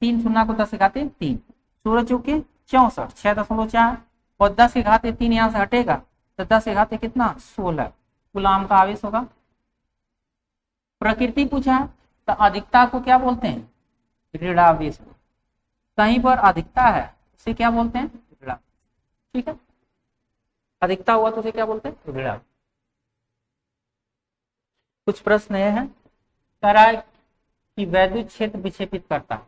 3 शून्य को 10 घाते 3, 16 चौके 64, 6.4 और 10 घाते 3 यहाँ से हटेगा तो 10 घाते कितना 16 कूलाम का आवेश होगा। प्रकृति पूछा तो अधिकता को क्या बोलते हैं, ऋणावेश। कहीं पर अधिकता है उसे क्या बोलते हैं, ऋणावेश। ठीक है, अधिकता हुआ तो उसे क्या बोलते हैं, ऋणावेश। कुछ प्रश्न यह है, कह रहा है कि वैद्युत क्षेत्र विक्षेपित करता है।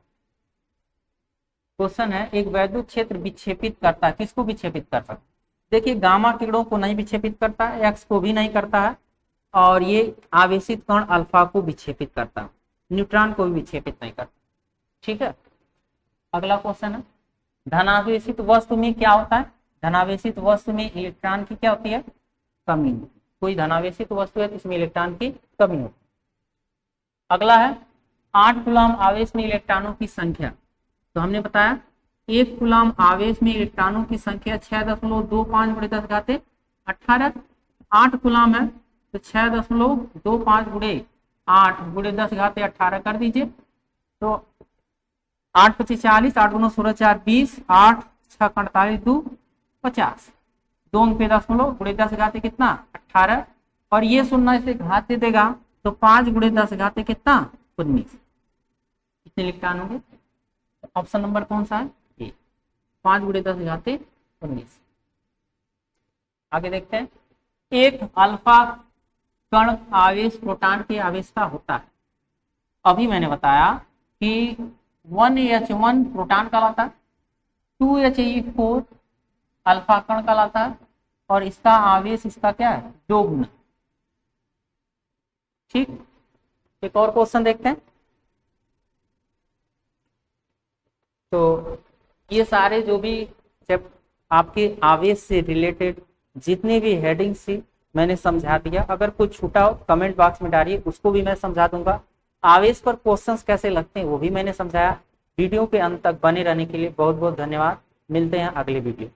क्वेश्चन है, एक वैद्युत क्षेत्र विक्षेपित करता है, किसको विक्षेपित कर सकता है, देखिए गामा किरणों को नहीं विक्षेपित करता है, एक्स को भी नहीं करता है, और ये आवेशित कण अल्फा को विक्षेपित करता है, न्यूट्रॉन को भी विक्षेपित नहीं करता। ठीक है, अगला क्वेश्चन है, धनावेशित वस्तु में क्या होता है, धनावेशित वस्तु में इलेक्ट्रॉन की क्या होती है, कमी। कोई धनावेशित वस्तु है तो इसमें इलेक्ट्रॉन की कमी होती है। अगला है 8 कूलाम आवेश में इलेक्ट्रॉनों की संख्या, तो हमने बताया 1 कूलाम आवेश में इलेक्ट्रॉनों की संख्या 6.25 गुणे 10 घाते 18, 8 कूलाम है तो 6.25 गुणे 8 गुणे 10 घाते 18 कर दीजिए, तो 8 × 5 = 40, 8 × 16 = 4 20, 8 6 × 48 2 50, 2 पे दशमलव गुणे 10 घाते कितना 18, और ये शून्य से घात दे देगा तो 5 गुणे 10 घाते कितना 19। कितने इलेक्ट्रॉन होंगे, ऑप्शन नंबर कौन सा है, ए, 5 गुणे 10 घाते 19। आगे देखते हैं, एक अल्फा कण आवेश प्रोटॉन के आवेश का होता है। अभी मैंने बताया कि 1H1 प्रोटॉन कहलाता है, 2He4 अल्फा कण कहलाता है, और इसका आवेश इसका क्या है 2 गुना। ठीक, एक और क्वेश्चन देखते हैं। तो ये सारे जो भी जब आपके आवेश से रिलेटेड जितने भी हेडिंग्स थी मैंने समझा दिया। अगर कुछ छूटा हो कमेंट बॉक्स में डालिए, उसको भी मैं समझा दूंगा। आवेश पर क्वेश्चंस कैसे लगते हैं वो भी मैंने समझाया। वीडियो के अंत तक बने रहने के लिए बहुत बहुत धन्यवाद। मिलते हैं अगले वीडियो।